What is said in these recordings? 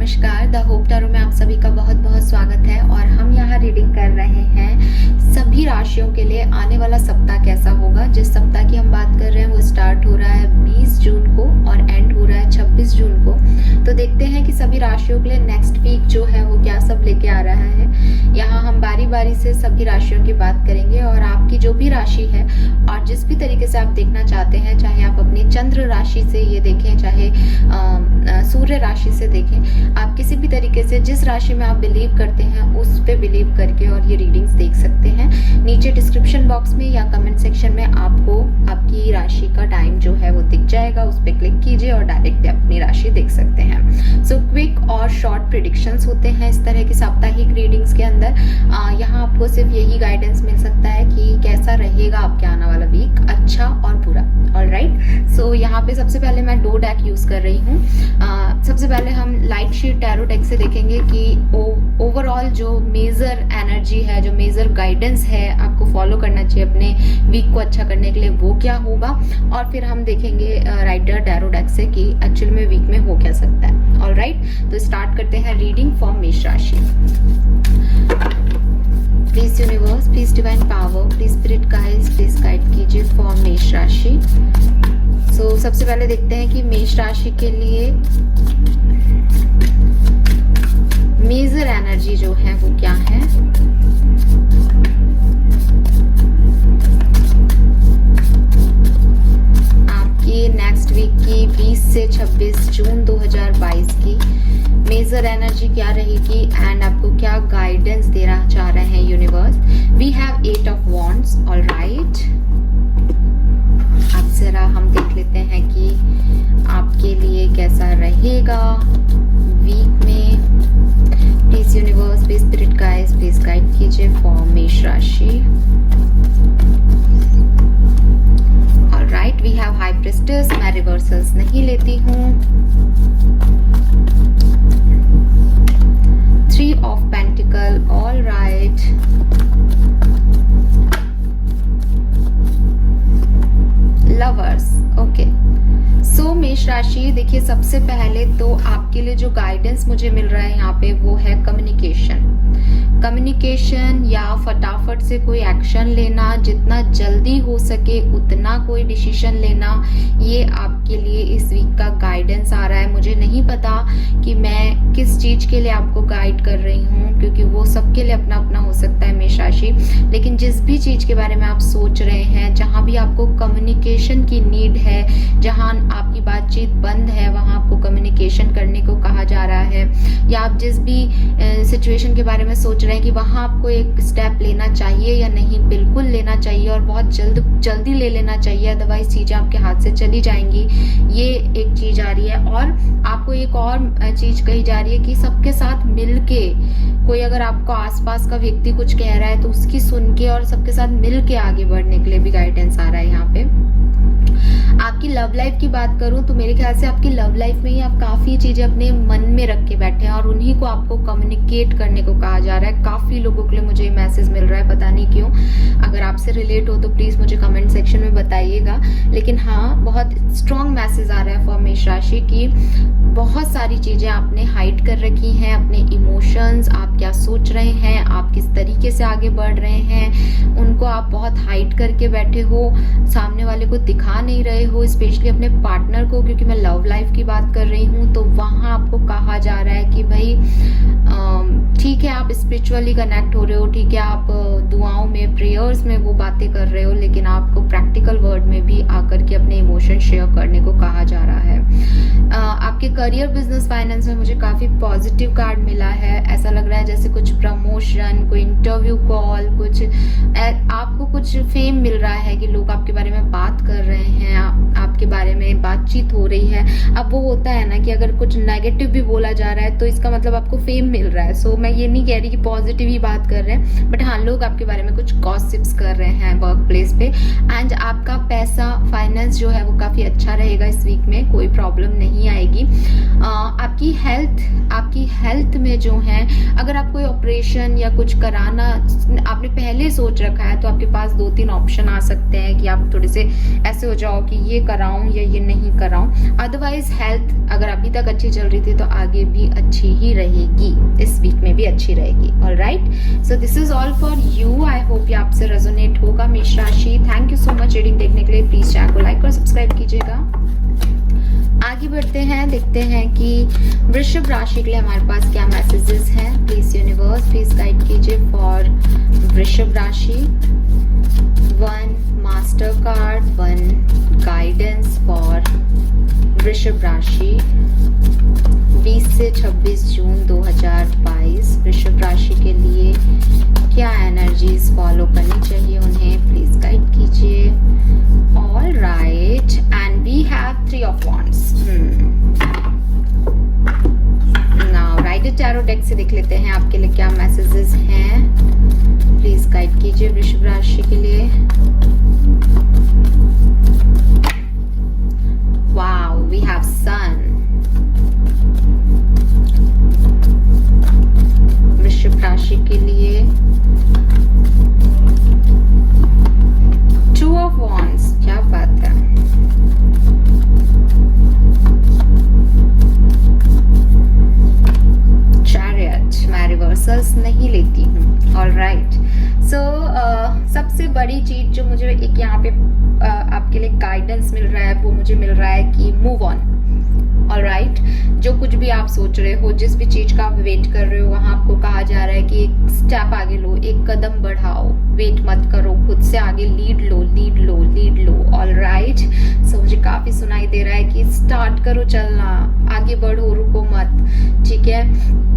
नमस्कार। The hope tarot में आप सभी का बहुत बहुत स्वागत है और हम यहाँ रीडिंग कर रहे हैं सभी राशियों के लिए आने वाला सप्ताह कैसा होगा। जिस सप्ताह की हम बात कर रहे हैं वो स्टार्ट हो रहा है 20 जून को और एंड हो रहा है 26 जून को। तो देखते हैं कि सभी राशियों के लिए नेक्स्ट वीक जो है वो क्या सब लेके आ रहा है। यहाँ हम बारी बारी से सभी राशियों की बात करेंगे और आपकी जो भी राशि है और जिस भी तरीके से आप देखना चाहते हैं, चाहे आप अपनी चंद्र राशि से ये देखें, चाहे सूर्य राशि से देखें, आप किसी भी तरीके से जिस राशि में आप बिलीव करते हैं उस पे बिलीव करके और ये रीडिंग्स देख सकते हैं। नीचे डिस्क्रिप्शन बॉक्स में या कमेंट सेक्शन में आपको आपकी राशि का टाइम जो है वो दिख जाएगा, उस पर क्लिक कीजिए और डायरेक्ट अपनी राशि देख सकते हैं। सो क्विक और शॉर्ट प्रिडिक्शंस होते हैं इस तरह की साप्ताहिक रीडिंग्स के अंदर। यहाँ आपको सिर्फ यही गाइडेंस मिल सकता है कि कैसा रहेगा आपके आने वाला वीक, अच्छा और बुरा। ऑलराइट, सो यहाँ पे सबसे पहले मैं 2 डेक यूज कर रही हूँ। सबसे पहले हम लाइट शीट टैरो डेक से देखेंगे कि ओवरऑल जो मेजर एनर्जी है, जो मेजर गाइडेंस है आपको फॉलो करना चाहिए अपने वीक को अच्छा करने के लिए, वो क्या होगा। और फिर हम देखेंगे राइडर टैरो डेक से कि एक्चुअल में वीक में हो क्या सकता है। ऑलराइट, तो स्टार्ट करते हैं रीडिंग फॉर मेष राशि। Please universe, please divine power, please spirit guides, please guide कीजिए फॉर मेष राशि। सो सबसे पहले देखते हैं कि मेष राशि के लिए मेजर एनर्जी जो है वो क्या है। आपकी नेक्स्ट वीक की 20 से 26 जून 2022 की मेजर एनर्जी क्या रहेगी एंड आपको क्या गाइडेंस देना चाह रहे हैं universe. We have 8 of wands. Alright, अब जरा हम देख लेते हैं कि आपके लिए कैसा रहेगा वीक में। Please universe, please spirit guides, please guide कीजिए फॉर मेष राशि। Alright, we have high priestess. मैं रिवर्सल्स नहीं लेती हूँ। 3 of pentacle. Alright, lovers. Okay, so मेष राशि, देखिए सबसे पहले तो आपके लिए जो गाइडेंस मुझे मिल रहा है यहाँ पे वो है कम्युनिकेशन या फटाफट से कोई एक्शन लेना, जितना जल्दी हो सके उतना कोई डिसीजन लेना, ये आपके लिए इस वीक का गाइडेंस आ रहा है। मुझे नहीं पता कि मैं किस चीज के लिए आपको गाइड कर रही हूँ, क्योंकि वो सबके लिए अपना अपना हो सकता है मेष राशि। लेकिन जिस भी चीज के बारे में आप सोच रहे हैं, जहां भी आपको कम्युनिकेशन की नीड है, जहां आपकी बातचीत बंद है, वहां आपको कम्युनिकेशन करने को कहा जा रहा है। या आप जिस भी सिचुएशन के बारे में सोच रहे हैं कि वहां आपको एक स्टेप लेना चाहिए या नहीं, बिल्कुल लेना चाहिए और बहुत जल्दी ले लेना चाहिए, अदरवाइज चीजें आपके हाथ से चली जाएंगी, ये एक चीज आ रही है। और आपको एक और चीज कही जा रही है कि सबके साथ मिलके, कोई अगर आपको आसपास का व्यक्ति कुछ कह रहा है तो उसकी सुन के और सबके साथ मिलके आगे बढ़ने के लिए भी गाइडेंस आ रहा है यहाँ पे। आपकी लव लाइफ की बात करूं तो मेरे ख्याल से आपकी लव लाइफ में ही आप काफी चीजें अपने मन में रख के बैठे हैं और उन्हीं को आपको कम्युनिकेट करने को कहा जा रहा है। काफी लोगों के लिए मुझे मैसेज मिल रहा है, पता नहीं क्यों। अगर आपसे रिलेट हो तो प्लीज मुझे कमेंट सेक्शन में बताइएगा। लेकिन हाँ, बहुत स्ट्रॉन्ग मैसेज आ रहा है फॉर मेष राशि की बहुत सारी चीजें आपने हाइड कर रखी हैं, अपने इमोशंस, आप क्या सोच रहे हैं, आप किस तरीके से आगे बढ़ रहे हैं, उनको आप बहुत हाइड करके बैठे हो, सामने वाले को दिखा नहीं रहे हो, स्पेशली अपने पार्टनर को, क्योंकि मैं लव लाइफ की बात कर रही हूँ। तो वहां आपको कहा जा रहा है कि भाई ठीक है, आप स्पिरिचुअली कनेक्ट हो रहे हो, ठीक है, आप दुआओं में, प्रेयर्स में वो बातें कर रहे हो, लेकिन आपको प्रैक्टिकल वर्ड में भी आकर के अपने इमोशन शेयर करने को कहा जा रहा है। आपके करियर, बिजनेस, फाइनेंस में मुझे काफी पॉजिटिव कार्ड मिला है। ऐसा लग रहा है जैसे कुछ प्रमोशन, कोई इंटरव्यू कॉल, कुछ आपको कुछ फेम मिल रहा है कि लोग आपके बारे में बात कर रहे हैं, आपके बारे में बातचीत हो रही है। अब वो होता है ना कि अगर कुछ नेगेटिव भी बोला जा रहा है तो इसका मतलब आपको फेम मिल रहा है। सो मैं ये नहीं कह रही कि पॉजिटिव ही बात कर रहे हैं, बट हाँ, लोग आपके बारे में कुछ गॉसिप्स कर रहे हैं वर्क प्लेस पे। एंड आपका पैसा, फाइनेंस जो है वो काफी अच्छा रहेगा इस वीक में, कोई प्रॉब्लम नहीं आएगी। आप आपकी हेल्थ में जो है, अगर आप कोई ऑपरेशन या कुछ कराना आपने पहले सोच रखा है तो आपके पास 2-3 ऑप्शन आ सकते हैं कि आप थोड़े से ऐसे हो जाओ कि ये कराऊं या ये नहीं कराऊं। अदरवाइज हेल्थ अगर अभी तक अच्छी चल रही थी तो आगे भी अच्छी ही रहेगी, इस वीक में भी अच्छी रहेगी। Alright, so this is all for you. I hope ये आपसे रेजोनेट होगा। मेष राशि, thank you so much reading देखने के लिए। प्लीज चैनल को लाइक और सब्सक्राइब कीजिएगा। आगे बढ़ते हैं, देखते हैं कि वृषभ राशि के लिए हमारे पास क्या मैसेजेस हैं। प्लीज यूनिवर्स प्लीज गाइड कीजिए फॉर वृषभ राशि। 1 मास्टर कार्ड, 1 गाइडेंस फॉर वृषभ राशि 20 से 26 जून 2022 वृषभ राशि के लिए क्या एनर्जीज फॉलो करनी चाहिए उन्हें, प्लीज गाइड कीजिए। All right, and we have 3 of wands. Now rider tarot deck से देख लेते हैं आपके लिए क्या मैसेजेस हैं। प्लीज गाइड कीजिए वृषभ राशि के लिए। वाओ, वी हैव सन। वृषभ राशि के लिए 2 ऑफ वॉन्ड्स, क्या बात है। चैरियट, मैं रिवर्सल्स नहीं लेती हूँ। ऑलराइट, सो सबसे बड़ी चीज जो मुझे एक यहाँ पे आपके लिए गाइडेंस मिल रहा है वो मुझे मिल रहा है कि मूव ऑन। ऑलराइट, जो कुछ भी आप सोच रहे हो, जिस भी चीज का आप वेट कर रहे हो, वहां आपको कहा जा रहा है कि एक स्टेप आगे लो, एक कदम बढ़ाओ, वेट मत करो, खुद से आगे लीड लो, लीड लो, लीड लो। ऑलराइट, सो मुझे काफी सुनाई दे रहा है कि स्टार्ट करो चलना, आगे बढ़ो, रुको मत, ठीक है।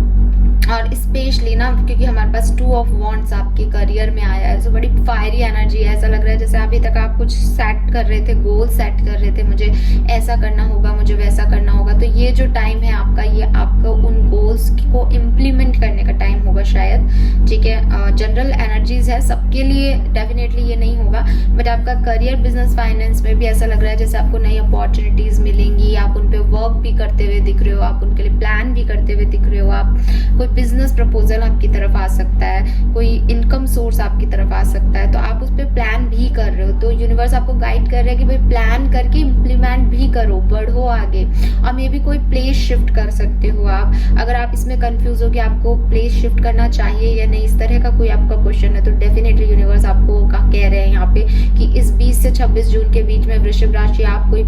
और स्पेशली ना, क्योंकि हमारे पास 2 ऑफ वॉन्ड्स आपके करियर में आया है, तो बड़ी फायरी एनर्जी है। ऐसा लग रहा है जैसे अभी तक आप कुछ सेट कर रहे थे, गोल सेट कर रहे थे, मुझे ऐसा करना होगा, मुझे वैसा करना होगा। तो ये जो टाइम है आपका, ये आपका उन गोल्स को इम्प्लीमेंट करने का टाइम होगा शायद, ठीक है। जनरल एनर्जीज है सबके लिए, डेफिनेटली ये नहीं होगा, बट आपका करियर, बिजनेस, फाइनेंस में भी ऐसा लग रहा है जैसे आपको नई अपॉर्चुनिटीज मिलेंगी। आप उन पे वर्क भी करते हुए दिख रहे हो, आप उनके लिए प्लान भी करते हुए दिख रहे हो। आप कोई बिजनेस प्रपोजल आपकी तरफ आ सकता है, कोई इनकम सोर्स आपकी तरफ आ सकता है, तो आप उस पर प्लान भी कर रहे हो। तो यूनिवर्स आपको गाइड कर रहा है कि भाई प्लान करके इम्प्लीमेंट भी करो, बढ़ो आगे। और मे भी कोई प्लेस शिफ्ट कर सकते हो आप। अगर आप इसमें कंफ्यूज हो कि आपको प्लेस शिफ्ट करना चाहिए या नहीं, इस तरह का कोई आपका क्वेश्चन है, तो डेफिनेटली यूनिवर्स आपको कह रहे हैं यहाँ पे कि इस 20 से 26 जून के बीच में वृषभ राशि आप कोई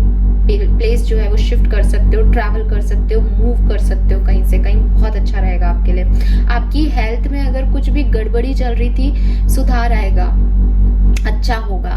प्लेस जो है वो शिफ्ट कर सकते हो, ट्रैवल कर सकते हो, मूव कर सकते हो कहीं से कहीं। बहुत अच्छा रहेगा आपके लिए। आपकी हेल्थ में अगर कुछ भी गड़बड़ी चल रही थी, सुधार आएगा, अच्छा होगा,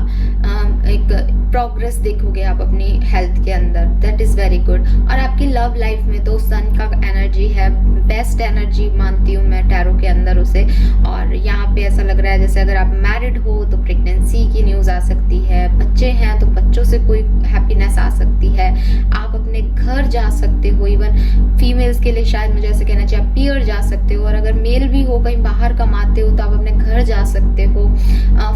एक प्रोग्रेस देखोगे आप अपनी हेल्थ के अंदर, दैट इज वेरी गुड। और आपकी लव लाइफ में तो सन का एनर्जी है, बेस्ट एनर्जी मानती हूँ मैं टैरो के अंदर उसे। और यहाँ पे ऐसा लग रहा है जैसे अगर आप मैरिड हो तो प्रेगनेंसी की न्यूज आ सकती है, बच्चे हैं तो बच्चों से कोई हैप्पीनेस आ सकती है, आप अपने घर जा सकते हो। इवन फीमेल्स के लिए शायद मुझे ऐसे कहना चाहिए, आप पियर जा सकते हो। और अगर मेल भी हो, कहीं बाहर कमाते हो, तो आप अपने घर जा सकते हो,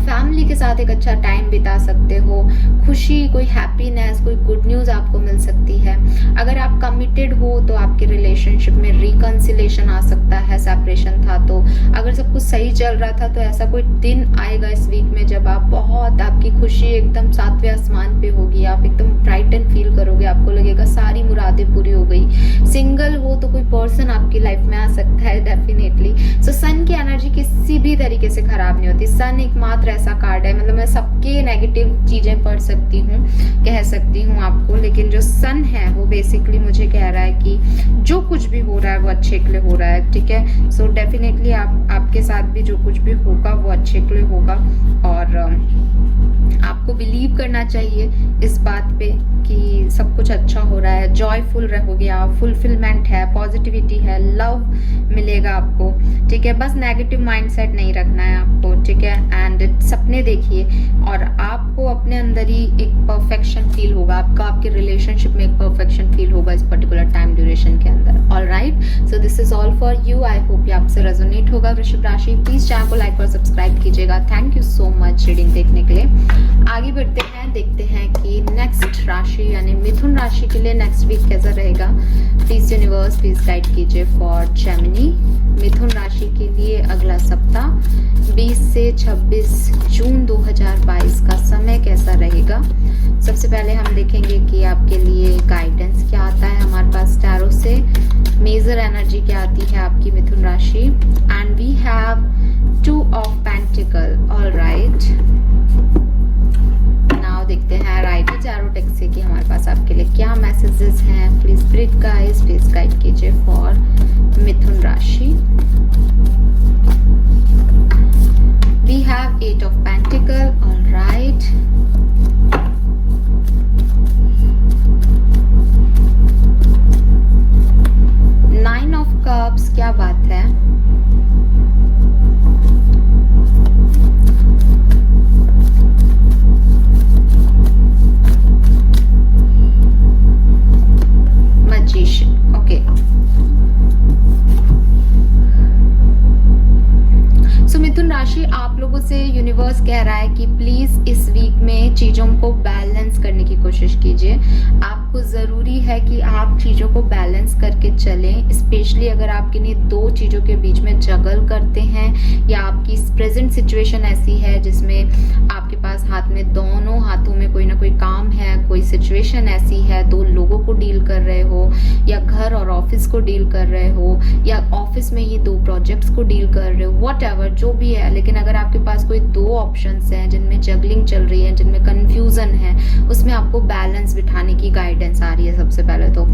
फैमिली के साथ एक अच्छा टाइम बिता सकते हो, खुशी, कोई हैप्पीनेस, कोई गुड न्यूज आपको मिल सकती है। अगर आप कमिटेड हो तो आपके रिलेशनशिप में रिकंसिलेशन आ सकता है, सेपरेशन था तो। अगर सब कुछ सही चल रहा था तो ऐसा कोई दिन आएगा इस वीक में जब आप बहुत, आपकी खुशी एकदम 7वें आसमान पे होगी, आप एकदम ब्राइटन फील करोगे, आपको लगेगा सारी मुरादें पूरी हो गई। सिंगल हो तो कोई पर्सन आपकी लाइफ में आ सकता है डेफिनेटली। सो सन की एनर्जी किसी भी तरीके से खराब नहीं होती। सन एकमात्र ऐसा कार्ड है, मतलब मैं सबके नेगेटिव चीजें पढ़ सकती हूँ, कह सकती हूँ आपको, लेकिन जो सन है वो बेसिकली मुझे कह रहा है कि जो कुछ भी हो रहा है वो अच्छे के लिए हो रहा है, ठीक है। सो डेफिनेटली आपके साथ भी जो कुछ भी होगा वो अच्छे के लिए होगा। और आपको बिलीव करना चाहिए इस बात पे कि सब कुछ अच्छा हो रहा है, जॉयफुल रहोगे आप, फुलफिलमेंट है, पॉजिटिविटी है, लव मिलेगा आपको, ठीक है। बस नेगेटिव माइंडसेट नहीं रखना है आपको, ठीक है। एंड सपने देखिए और आपको अपने अंदर ही एक परफेक्शन फील होगा, आपका आपके रिलेशनशिप में एक परफेक्शन फील होगा इस पर्टिकुलर टाइम ड्यूरेशन के अंदर। Alright, so this is all for you. I hope ये आपसे रेजोनेट होगा वृषभ राशि। प्लीज चैनल को लाइक और सब्सक्राइब कीजिएगा। Thank you so much reading देखने के लिए। आगे बढ़ते हैं, देखते हैं कि नेक्स्ट राशि यानी मिथुन राशि के लिए नेक्स्ट वीक कैसा रहेगा। प्लीज यूनिवर्स प्लीज गाइड कीजिए फॉर जेमिनी। मिथुन राशि के लिए अगला सप्ताह 20 से 26 जून 2022 का समय कैसा रहेगा। सबसे पहले हम देखेंगे कि आपके लिए गाइडेंस क्या आता है हमारे पास टैरो से। मेजर एनर्जी क्या आती है आपकी मिथुन राशि। And we have 2 of pentacle. Alright, now देखते हैं राइटर टैरो टेक से कि हमारे पास आपके लिए क्या मैसेजेस हैं। Please spirit guides please guide कीजिए फॉर मिथुन राशि। We have 8 of Pentacle. All right. Nine of Cups. क्या बात है। Magician. Okay. सो मिथुन राशि, आप लोगों से यूनिवर्स कह रहा है कि प्लीज इस वीक में चीजों को बैलेंस करने की कोशिश कीजिए। आपको जरूरी है कि आप चीजों को बैलेंस करके चलें, स्पेशली अगर आप किन्हीं 2 चीजों के बीच में जगल करते हैं या आपकी प्रेजेंट सिचुएशन ऐसी है जिसमें आपके पास हाथ में दोनों हाथों में कोई ना कोई काम है, कोई सिचुएशन ऐसी है, 2 लोगों को डील कर रहे हो या घर और ऑफिस को डील कर रहे हो या ऑफिस में ही 2 प्रोजेक्ट्स को डील कर रहे हो, व्हाटएवर जो भी है। लेकिन अगर आपके पास कोई 2 ऑप्शंस हैं जिनमें जगलिंग चल रही है, जिनमें कंफ्यूजन है, उसमें आपको बैलेंस बिठाने की गाइडेंस आ रही है सबसे पहले तो।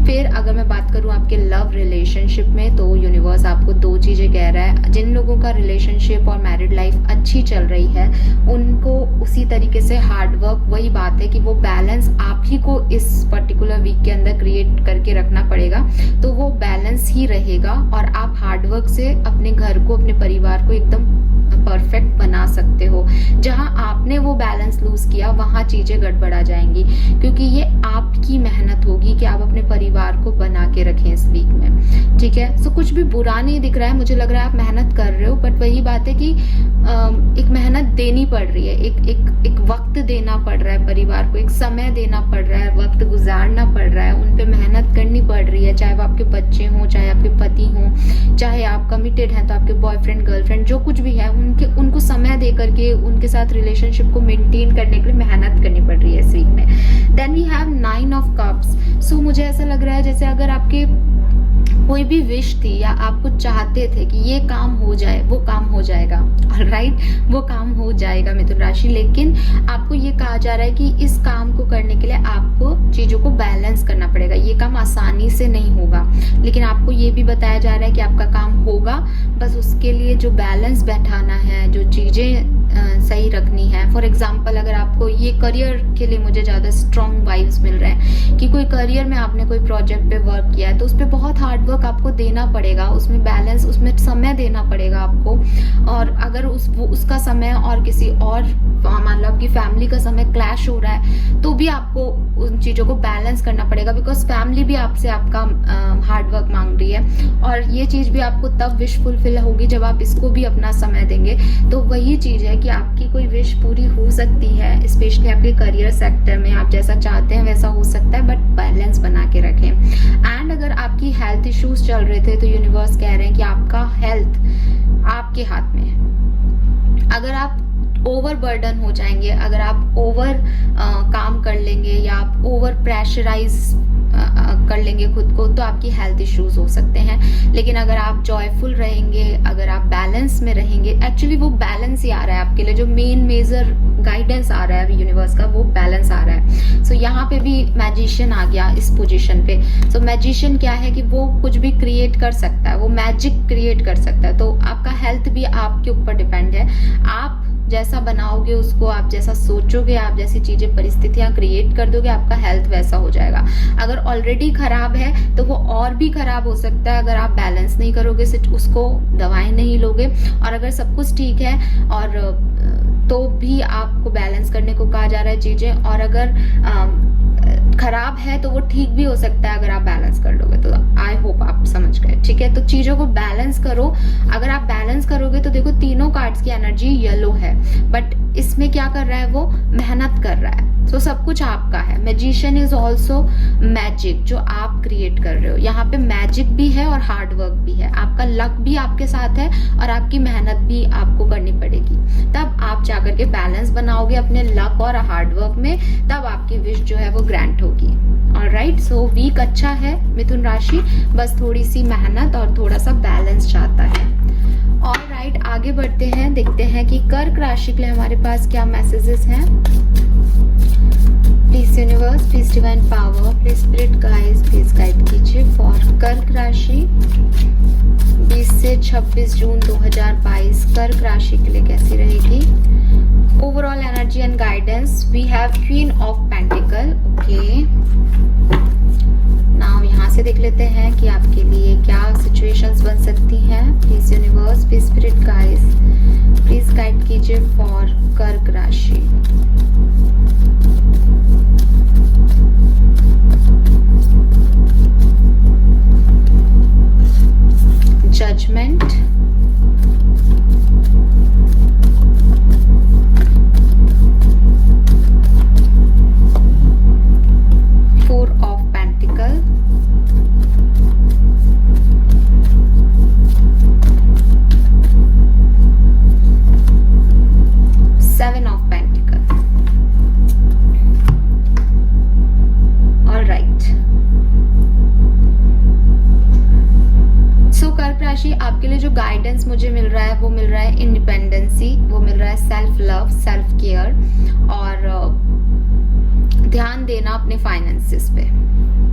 फिर अगर मैं बात करूं आपके लव रिलेशनशिप में, तो यूनिवर्स आपको 2 चीजें कह रहा है। जिन लोगों का रिलेशनशिप और मैरिड लाइफ अच्छी चल रही है उनको उसी तरीके से हार्डवर्क, वही बात है कि वो बैलेंस आप ही को इस पर्टिकुलर वीक के अंदर क्रिएट करके रखना पड़ेगा, तो वो बैलेंस ही रहेगा और आप हार्डवर्क से अपने घर को, अपने परिवार को एकदम परफेक्ट बना सकते हो। जहां आपने वो बैलेंस लूज किया वहां चीजें गड़बड़ा जाएंगी, क्योंकि ये आपकी मेहनत होगी कि आप अपने परिवार को बना के रखें इस वीक में। ठीक है, सो कुछ भी बुरा नहीं दिख रहा है, मुझे लग रहा है आप मेहनत कर रहे हो, बट वही बात है कि एक मेहनत देनी पड़ रही है, एक वक्त देना पड़ रहा है परिवार को, एक समय देना पड़ रहा है, वक्त गुजारना पड़ रहा है, उन पे मेहनत करनी पड़ रही है। चाहे वो आपके बच्चे हों, चाहे आपके पति हों, चाहे आप कमिटेड हैं तो आपके बॉयफ्रेंड गर्लफ्रेंड जो कुछ भी है, उनको समय दे करके उनके साथ रिलेशनशिप को मेंटेन करने के लिए मेहनत करनी पड़ रही है इस वीक में। Then we have 9 of cups. So मुझे ऐसा लग रहा है जैसे अगर आपके कोई भी विश थी या आप कुछ चाहते थे कि ये काम हो जाए, वो काम हो जाएगा। ऑलराइट, वो काम हो जाएगा मिथुन राशि, लेकिन आपको ये कहा जा रहा है कि इस काम को करने के लिए आपको चीजों को बैलेंस करना पड़ेगा। ये काम आसानी से नहीं होगा, लेकिन आपको ये भी बताया जा रहा है कि आपका काम होगा, बस उसके लिए जो बैलेंस बैठाना है, जो चीजें सही रखनी है। फॉर एग्जाम्पल, अगर आपको ये करियर के लिए मुझे ज्यादा स्ट्रॉन्ग वाइब्स मिल रहे हैं कि कोई करियर में आपने कोई प्रोजेक्ट पे वर्क किया है, तो उस पर बहुत हार्ड वर्क आपको देना पड़ेगा, उसमें बैलेंस, उसमें समय देना पड़ेगा आपको। और अगर उसका समय और किसी और, मान लो आपकी फैमिली का समय क्लैश हो रहा है, तो भी आपको उन चीजों को बैलेंस करना पड़ेगा, बिकॉज फैमिली भी आपसे आपका हार्ड वर्क मांग रही है। और ये चीज भी आपको तब विश फुलफिल होगी जब आप इसको भी अपना समय देंगे। तो वही चीज है कि आपकी कोई विश पूरी हो सकती है, स्पेशली आपके करियर सेक्टर में आप जैसा चाहते हैं वैसा हो सकता है, बट बैलेंस बना के रखें। एंड अगर आपकी हेल्थ इश्यूज चल रहे थे तो यूनिवर्स कह रहे हैं कि आपका हेल्थ आपके हाथ में है। अगर आप ओवर बर्डन हो जाएंगे, अगर आप ओवर काम कर लेंगे या आप ओवर प्रेशराइज कर लेंगे खुद को, तो आपकी हेल्थ इश्यूज हो सकते हैं। लेकिन अगर आप जॉयफुल रहेंगे, अगर आप बैलेंस में रहेंगे, एक्चुअली वो बैलेंस ही आ रहा है आपके लिए, जो मेजर गाइडेंस आ रहा है यूनिवर्स का, वो बैलेंस आ रहा है। सो यहाँ पे भी मैजिशियन आ गया इस पोजीशन पे। सो मैजिशियन क्या है कि वो कुछ भी क्रिएट कर सकता है, वो मैजिक क्रिएट कर सकता है। तो आपका हेल्थ भी आपके ऊपर डिपेंड है, आप जैसा बनाओगे उसको, आप जैसा सोचोगे, आप जैसी चीजें परिस्थितियां क्रिएट कर दोगे, आपका हेल्थ वैसा हो जाएगा। अगर ऑलरेडी खराब है तो वो और भी खराब हो सकता है अगर आप बैलेंस नहीं करोगे, उसको दवाएं नहीं लोगे। और अगर सब कुछ ठीक है और तो भी आपको बैलेंस करने को कहा जा रहा है चीजें, और अगर खराब है तो वो ठीक भी हो सकता है अगर आप बैलेंस कर लोगे। तो आई होप आप समझ गए, ठीक है। ठीक है। तो चीजों को बैलेंस करो। अगर आप बैलेंस करोगे तो देखो तीनों कार्ड्स की एनर्जी येलो है, बट इसमें क्या कर रहा है, वो मेहनत कर रहा है। तो सब कुछ आपका है। मैजिशियन इज ऑल्सो मैजिक, जो आप क्रिएट कर रहे हो। यहाँ पे मैजिक भी है और हार्ड वर्क भी है। आपका लक भी आपके साथ है और आपकी मेहनत भी आपको करनी पड़ेगी। तब आप जाकर के बैलेंस बनाओगे अपने लक और हार्ड वर्क में, तब आपकी विश जो है वो ग्रांट होगी। ऑलराइट, सो वीक अच्छा है मिथुन राशि, बस थोड़ी सी मेहनत और थोड़ा सा बैलेंस चाहता है। ऑलराइट, आगे बढ़ते हैं, देखते हैं कि कर्क राशि के लिए हमारे पास क्या मैसेजेस हैं। Please universe, please divine power, please spirit guides, please guide कीजिए फॉर कर्क राशि 20 से 26 जून 2022 कर्क राशि के लिए कैसी रहेगी। Overall energy and guidance, we have queen of pentacle. Okay, now यहाँ से देख लेते हैं कि आपके लिए क्या सिचुएशंस बन सकती हैं। Please universe, please spirit guides, please guide कीजिए फॉर कर्क राशि। Judgement, four of pentacle, seven of pentacle. Alright, so कर्क राशि आपके लिए जो गाइडेंस मुझे मिल रहा है वो मिल रहा है इंडिपेंडेंसी, वो मिल रहा है सेल्फ लव, सेल्फ केयर और ध्यान देना अपने फाइनेंसेस पे।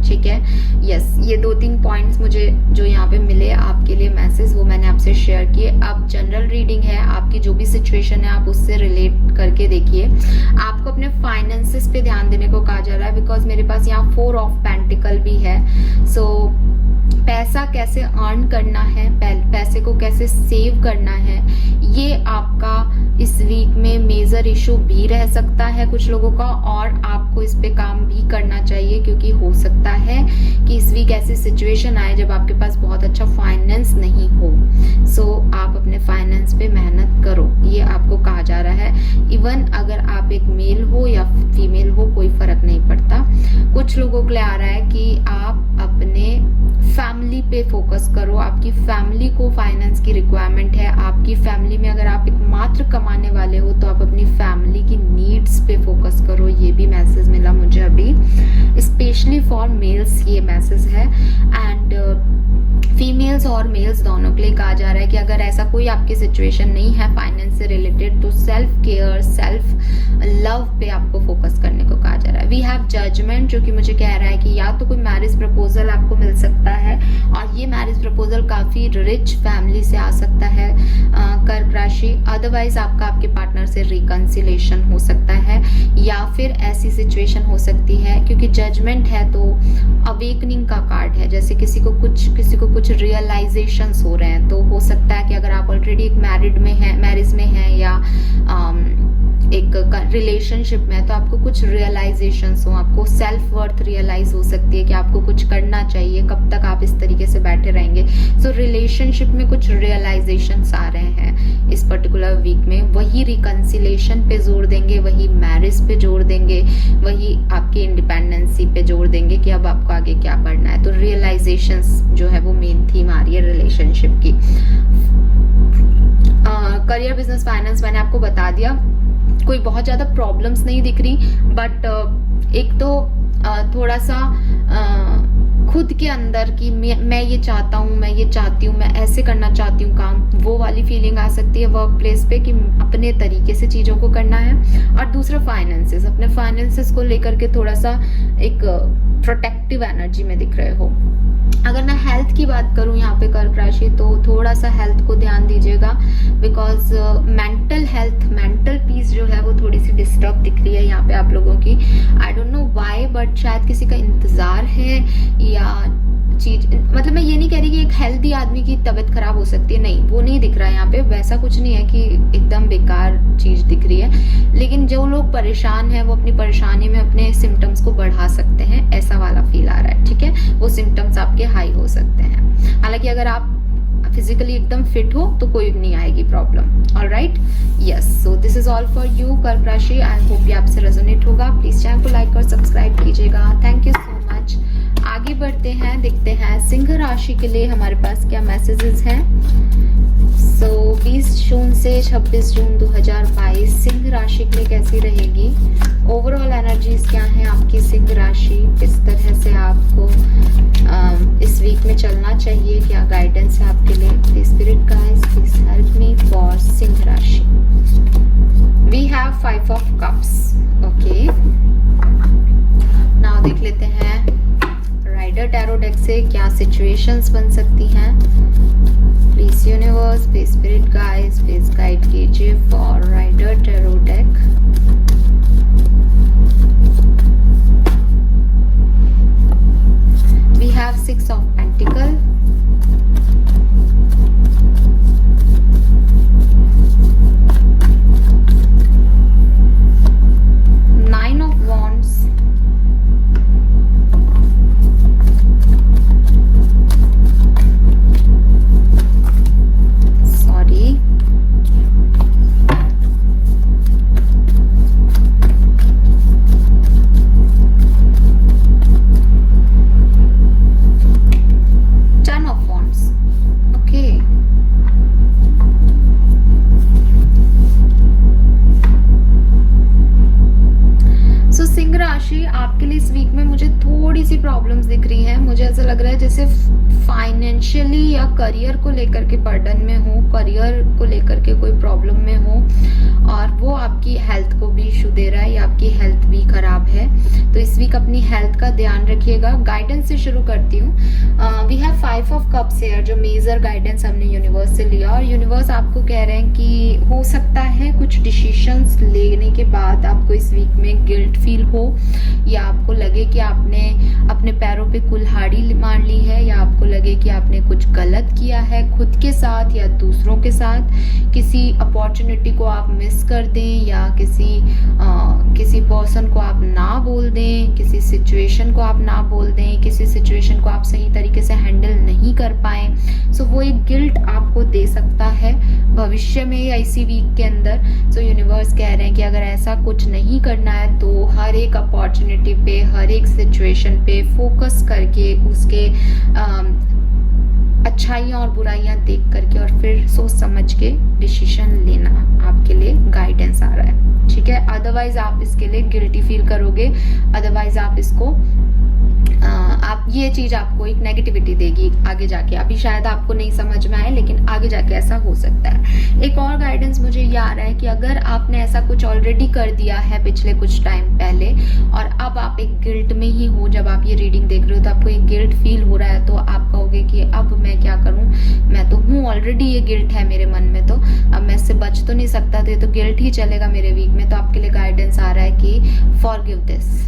ठीक है, यस, ये 2-3 पॉइंट्स मुझे जो यहाँ पे मिले आपके लिए मैसेज, वो मैंने आपसे शेयर किए। अब जनरल रीडिंग है, आपकी जो भी सिचुएशन है आप उससे रिलेट करके देखिए। आपको अपने फाइनेंसेस पे ध्यान देने को कहा जा रहा है, बिकॉज मेरे पास यहाँ 4 ऑफ पेंटिकल भी है। सो पैसा कैसे अर्न करना है, पैसे को कैसे सेव करना है, ये आपका इस वीक में मेजर इशू भी रह सकता है कुछ लोगों का, और आपको इस पे काम भी करना चाहिए, क्योंकि हो सकता है कि इस वीक ऐसी सिचुएशन आए जब आपके पास बहुत अच्छा फाइनेंस नहीं हो। सो आप अपने फाइनेंस पे मेहनत करो, ये आपको कहा जा रहा है। इवन अगर आप एक मेल हो या फीमेल हो, कोई फर्क नहीं पड़ता। कुछ लोगों के लिए आ रहा है कि आप अपने फैमिली पे फोकस करो। आपकी फैमिली को फाइनेंस की रिक्वायरमेंट है। आपकी फैमिली में अगर आप एकमात्र कमाने वाले हो तो आप अपनी फैमिली की नीड्स पे फोकस करो। ये भी मैसेज मिला मुझे अभी, स्पेशली फॉर मेल्स ये मैसेज है। एंड फीमेल्स और मेल्स दोनों के लिए कहा जा रहा है कि अगर ऐसा कोई आपकी सिचुएशन नहीं है फाइनेंस से रिलेटेड, तो सेल्फ केयर, सेल्फ लव पे आपको फोकस करने को कहा जा रहा है। वी हैव जजमेंट, जो कि मुझे कह रहा है कि या तो कोई मैरिज प्रपोजल आपको मिल सकता है, और ये मैरिज प्रपोजल काफी रिच फैमिली से आ सकता है कर्क राशि। अदरवाइज आपका आपके पार्टनर से रिकंसिलेशन हो सकता है, या फिर ऐसी सिचुएशन हो सकती है, क्योंकि जजमेंट है तो अवेकनिंग का कार्ड है, जैसे किसी को कुछ रियलाइजेशंस हो रहे हैं। तो हो सकता है कि अगर आप ऑलरेडी एक मैरिज में हैं या एक रिलेशनशिप में, तो आपको कुछ रियलाइजेशंस हो, आपको सेल्फ वर्थ रियलाइज हो सकती है कि आपको कुछ करना चाहिए, कब तक आप इस तरीके से बैठे रहेंगे। सो रिलेशनशिप में कुछ रियलाइजेशंस आ रहे हैं इस पर्टिकुलर वीक में। वही रिकंसिलेशन पे जोर देंगे, वही मैरिज पे जोर देंगे, वही आपकी इंडिपेंडेंसी पे जोर देंगे कि अब आपको आगे क्या करना है। तो रियलाइजेशंस जो है वो मेन थीम आ रही है रिलेशनशिप की। करियर, बिजनेस, फाइनेंस मैंने आपको बता दिया, कोई बहुत ज्यादा प्रॉब्लम्स नहीं दिख रही, बट एक तो थोड़ा सा खुद के अंदर कि मैं ये चाहता हूँ, मैं ये चाहती हूँ, मैं ऐसे करना चाहती हूँ काम, वो वाली फीलिंग आ सकती है वर्क प्लेस पे कि अपने तरीके से चीज़ों को करना है। और दूसरा फाइनेंसेस, अपने फाइनेंसेस को लेकर के थोड़ा सा एक प्रोटेक्टिव एनर्जी में दिख रहे हो। अगर मैं हेल्थ की बात करूं यहाँ पे कर्क राशि, तो थोड़ा सा हेल्थ को ध्यान दीजिएगा, because mental health, mental peace जो है वो थोड़ी सी डिस्टर्ब दिख रही है यहाँ पे आप लोगों की। I don't know why, but शायद किसी का इंतजार है या चीज, मतलब मैं ये नहीं कह रही कि एक हेल्दी आदमी की तबीयत खराब हो सकती है, नहीं वो नहीं दिख रहा है यहाँ पे, वैसा कुछ नहीं है कि एकदम बेकार चीज दिख रही है, लेकिन जो लोग परेशान हैं वो अपनी परेशानी में अपने सिम्टम्स को बढ़ा सकते हैं, ऐसा वाला फील आ रहा है, ठीक है। वो सिम्टम्स आपके हाई हो सकते हैं। हालांकि अगर आप फिजिकली एकदम फिट हो तो कोई नहीं आएगी problem. Alright, yes, so this is all for you कर्क राशि। आई होप ये आपसे रेजोनेट होगा। प्लीज चैनल को लाइक और सब्सक्राइब कीजिएगा। Thank you so much. आगे बढ़ते हैं, देखते हैं सिंह राशि के लिए हमारे पास क्या मैसेजेस हैं। सो 20 जून से 26 जून 2022 सिंह राशि के लिए कैसी रहेगी, ओवरऑल एनर्जीज क्या है आपकी सिंह राशि, किस तरह से आपको इस वीक में चलना चाहिए, क्या गाइडेंस है आपके लिए। Please spirit guys please help me for सिंह राशि। We have 5 of cups, okay. Now देख लेते हैं राइडर टैरो डेक से क्या सिचुएशंस बन सकती हैं। Please universe please spirit guys please guide कीजिए for Rider tarot deck. We have 6 of Pentacles, Nine of Wands, आपके लिए इस वीक में मुझे थोड़ी सी प्रॉब्लम्स दिख रही हैं। मुझे ऐसा लग रहा है जैसे फाइनेंशियली या करियर को लेकर के बर्डन में हो, करियर को लेकर के कोई प्रॉब्लम में हो, और वो आपकी हेल्थ को भी इशू दे रहा है या आपकी हेल्थ भी खराब है। तो इस वीक अपनी हेल्थ का ध्यान रखिएगा। गाइडेंस से शुरू करती हूँ। We have 5 of cups here, जो मेजर गाइडेंस हमने यूनिवर्स से लिया, और यूनिवर्स आपको कह रहे हैं कि हो सकता है कुछ डिसीजंस लेने के बाद आपको इस वीक में गिल्ट फील हो, या आपको लगे कि आपने अपने पैरों पे कुल्हाड़ी मार ली है, या आपको लगे कि आपने कुछ गलत किया है खुद के साथ या दूसरों के साथ। किसी अपॉर्चुनिटी को आप मिस कर दें, या किसी पर्सन को आप ना बोल दें, किसी सिचुएशन को आप ना बोल दें, किसी सिचुएशन को आप सही तरीके से हैंडल नहीं कर पाए। सो वो एक गिल्ट आपको दे सकता है भविष्य में या इसी वीक के अंदर। सो यूनिवर्स कह रहे हैं कि अगर ऐसा कुछ नहीं करना है तो हर एक अपॉर्चुनिटी पे, हर एक सिचुएशन पे फोकस करके उसके अच्छाइयाँ और बुराइयाँ देख करके और फिर सोच समझ के डिसीजन लेना आपके लिए गाइडेंस आ रहा है, ठीक है। अदरवाइज आप इसके लिए गिल्टी फील करोगे, अदरवाइज आप इसको आप ये चीज आपको एक नेगेटिविटी देगी आगे जाके। अभी शायद आपको नहीं समझ में आए, लेकिन आगे जाके ऐसा हो सकता है। एक और गाइडेंस मुझे ये आ रहा है कि अगर आपने ऐसा कुछ ऑलरेडी कर दिया है पिछले कुछ टाइम पहले, और अब आप एक गिल्ट में ही हो, जब आप ये रीडिंग देख रहे हो तो आपको एक गिल्ट फील हो रहा है, तो आप कहोगे कि अब मैं क्या करूं, मैं तो हूँ ऑलरेडी, ये गिल्ट है मेरे मन में, तो अब मैं इससे बच तो नहीं सकता, तो ये तो गिल्ट ही चलेगा मेरे वीक में। तो आपके लिए गाइडेंस आ रहा है कि फॉरगिव दिस,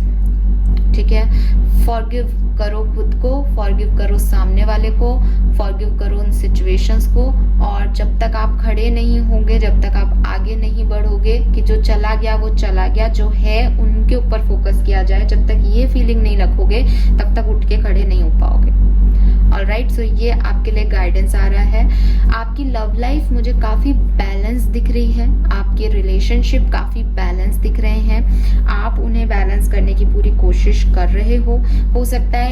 ठीक है। फॉरगिव करो खुद को, फॉरगिव करो सामने वाले को, फॉरगिव करो उन सिचुएशंस को, और जब तक आप खड़े नहीं होंगे, जब तक आप आगे नहीं बढ़ोगे कि जो चला गया वो चला गया, जो है उनके ऊपर फोकस किया जाए, जब तक ये फीलिंग नहीं रखोगे तब तक उठ के खड़े नहीं हो पाओगे। ऑलराइट, सो ये आपके लिए गाइडेंस आ रहा है। आपकी लव लाइफ मुझे काफी बैलेंस दिख रही है, आपके रिलेशनशिप काफी बैलेंस दिख रहे हैं, आप उन्हें बैलेंस करने की पूरी कोशिश कर रहे हो सकता है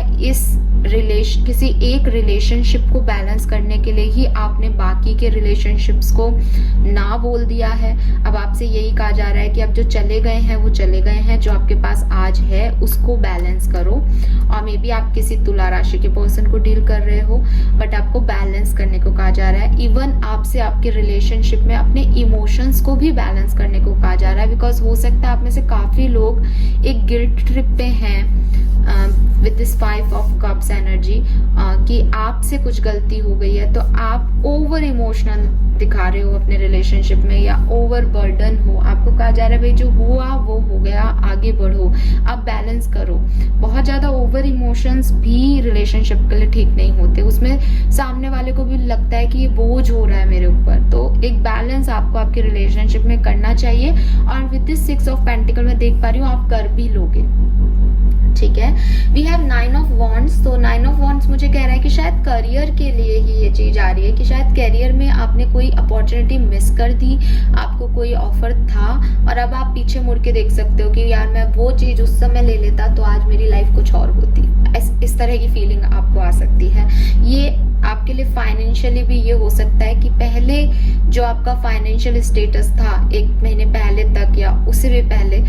किसी एक रिलेशनशिप को बैलेंस करने के लिए ही आपने बाकी के रिलेशनशिप्स को ना बोल दिया है। अब आपसे यही कहा जा रहा है कि अब जो चले गए हैं वो चले गए हैं, जो आपके पास आज है उसको बैलेंस करो। और मे बी आप किसी तुला राशि के पर्सन को डील कर रहे हो, बट आपको बैलेंस करने को कहा जा रहा है। इवन आपसे आपके रिलेशनशिप में अपने इमोशंस को भी बैलेंस करने को कहा जा रहा है, बिकॉज हो सकता है आप में से काफी लोग एक गिल्ट ट्रिप पे हैं with this 5 of cups energy कि आपसे कुछ गलती हो गई है, तो आप ओवर इमोशनल दिखा रहे हो अपने रिलेशनशिप में, या ओवर बर्डन हो। आपको कहा जा रहा है भाई जो हुआ वो हो गया, आगे बढ़ो, अब बैलेंस करो। बहुत ज्यादा ओवर इमोशंस भी रिलेशनशिप के लिए ठीक नहीं होते, उसमें सामने वाले को भी लगता है कि ये बोझ हो रहा है मेरे ऊपर। तो एक बैलेंस आपको आपके रिलेशनशिप में करना चाहिए, और विद दिस 6 ऑफ पेंटिकल मैं देख पा रही हूँ आप कर भी लोगे, ठीक है। We have 9 of wands. तो 9 ऑफ वॉन्ड्स मुझे कह रहा है कि शायद करियर के लिए ही ये चीज आ रही है, कि शायद करियर में आपने कोई अपॉर्चुनिटी मिस कर दी, आपको कोई ऑफर था और अब आप पीछे मुड़ के देख सकते हो कि यार मैं वो चीज उस समय ले लेता तो आज मेरी लाइफ कुछ और होती। इस तरह की फीलिंग आपको आ सकती है। ये आपके लिए फाइनेंशियली भी ये हो सकता है कि पहले जो आपका फाइनेंशियल स्टेटस था 1 महीने पहले तक, या उससे भी पहले,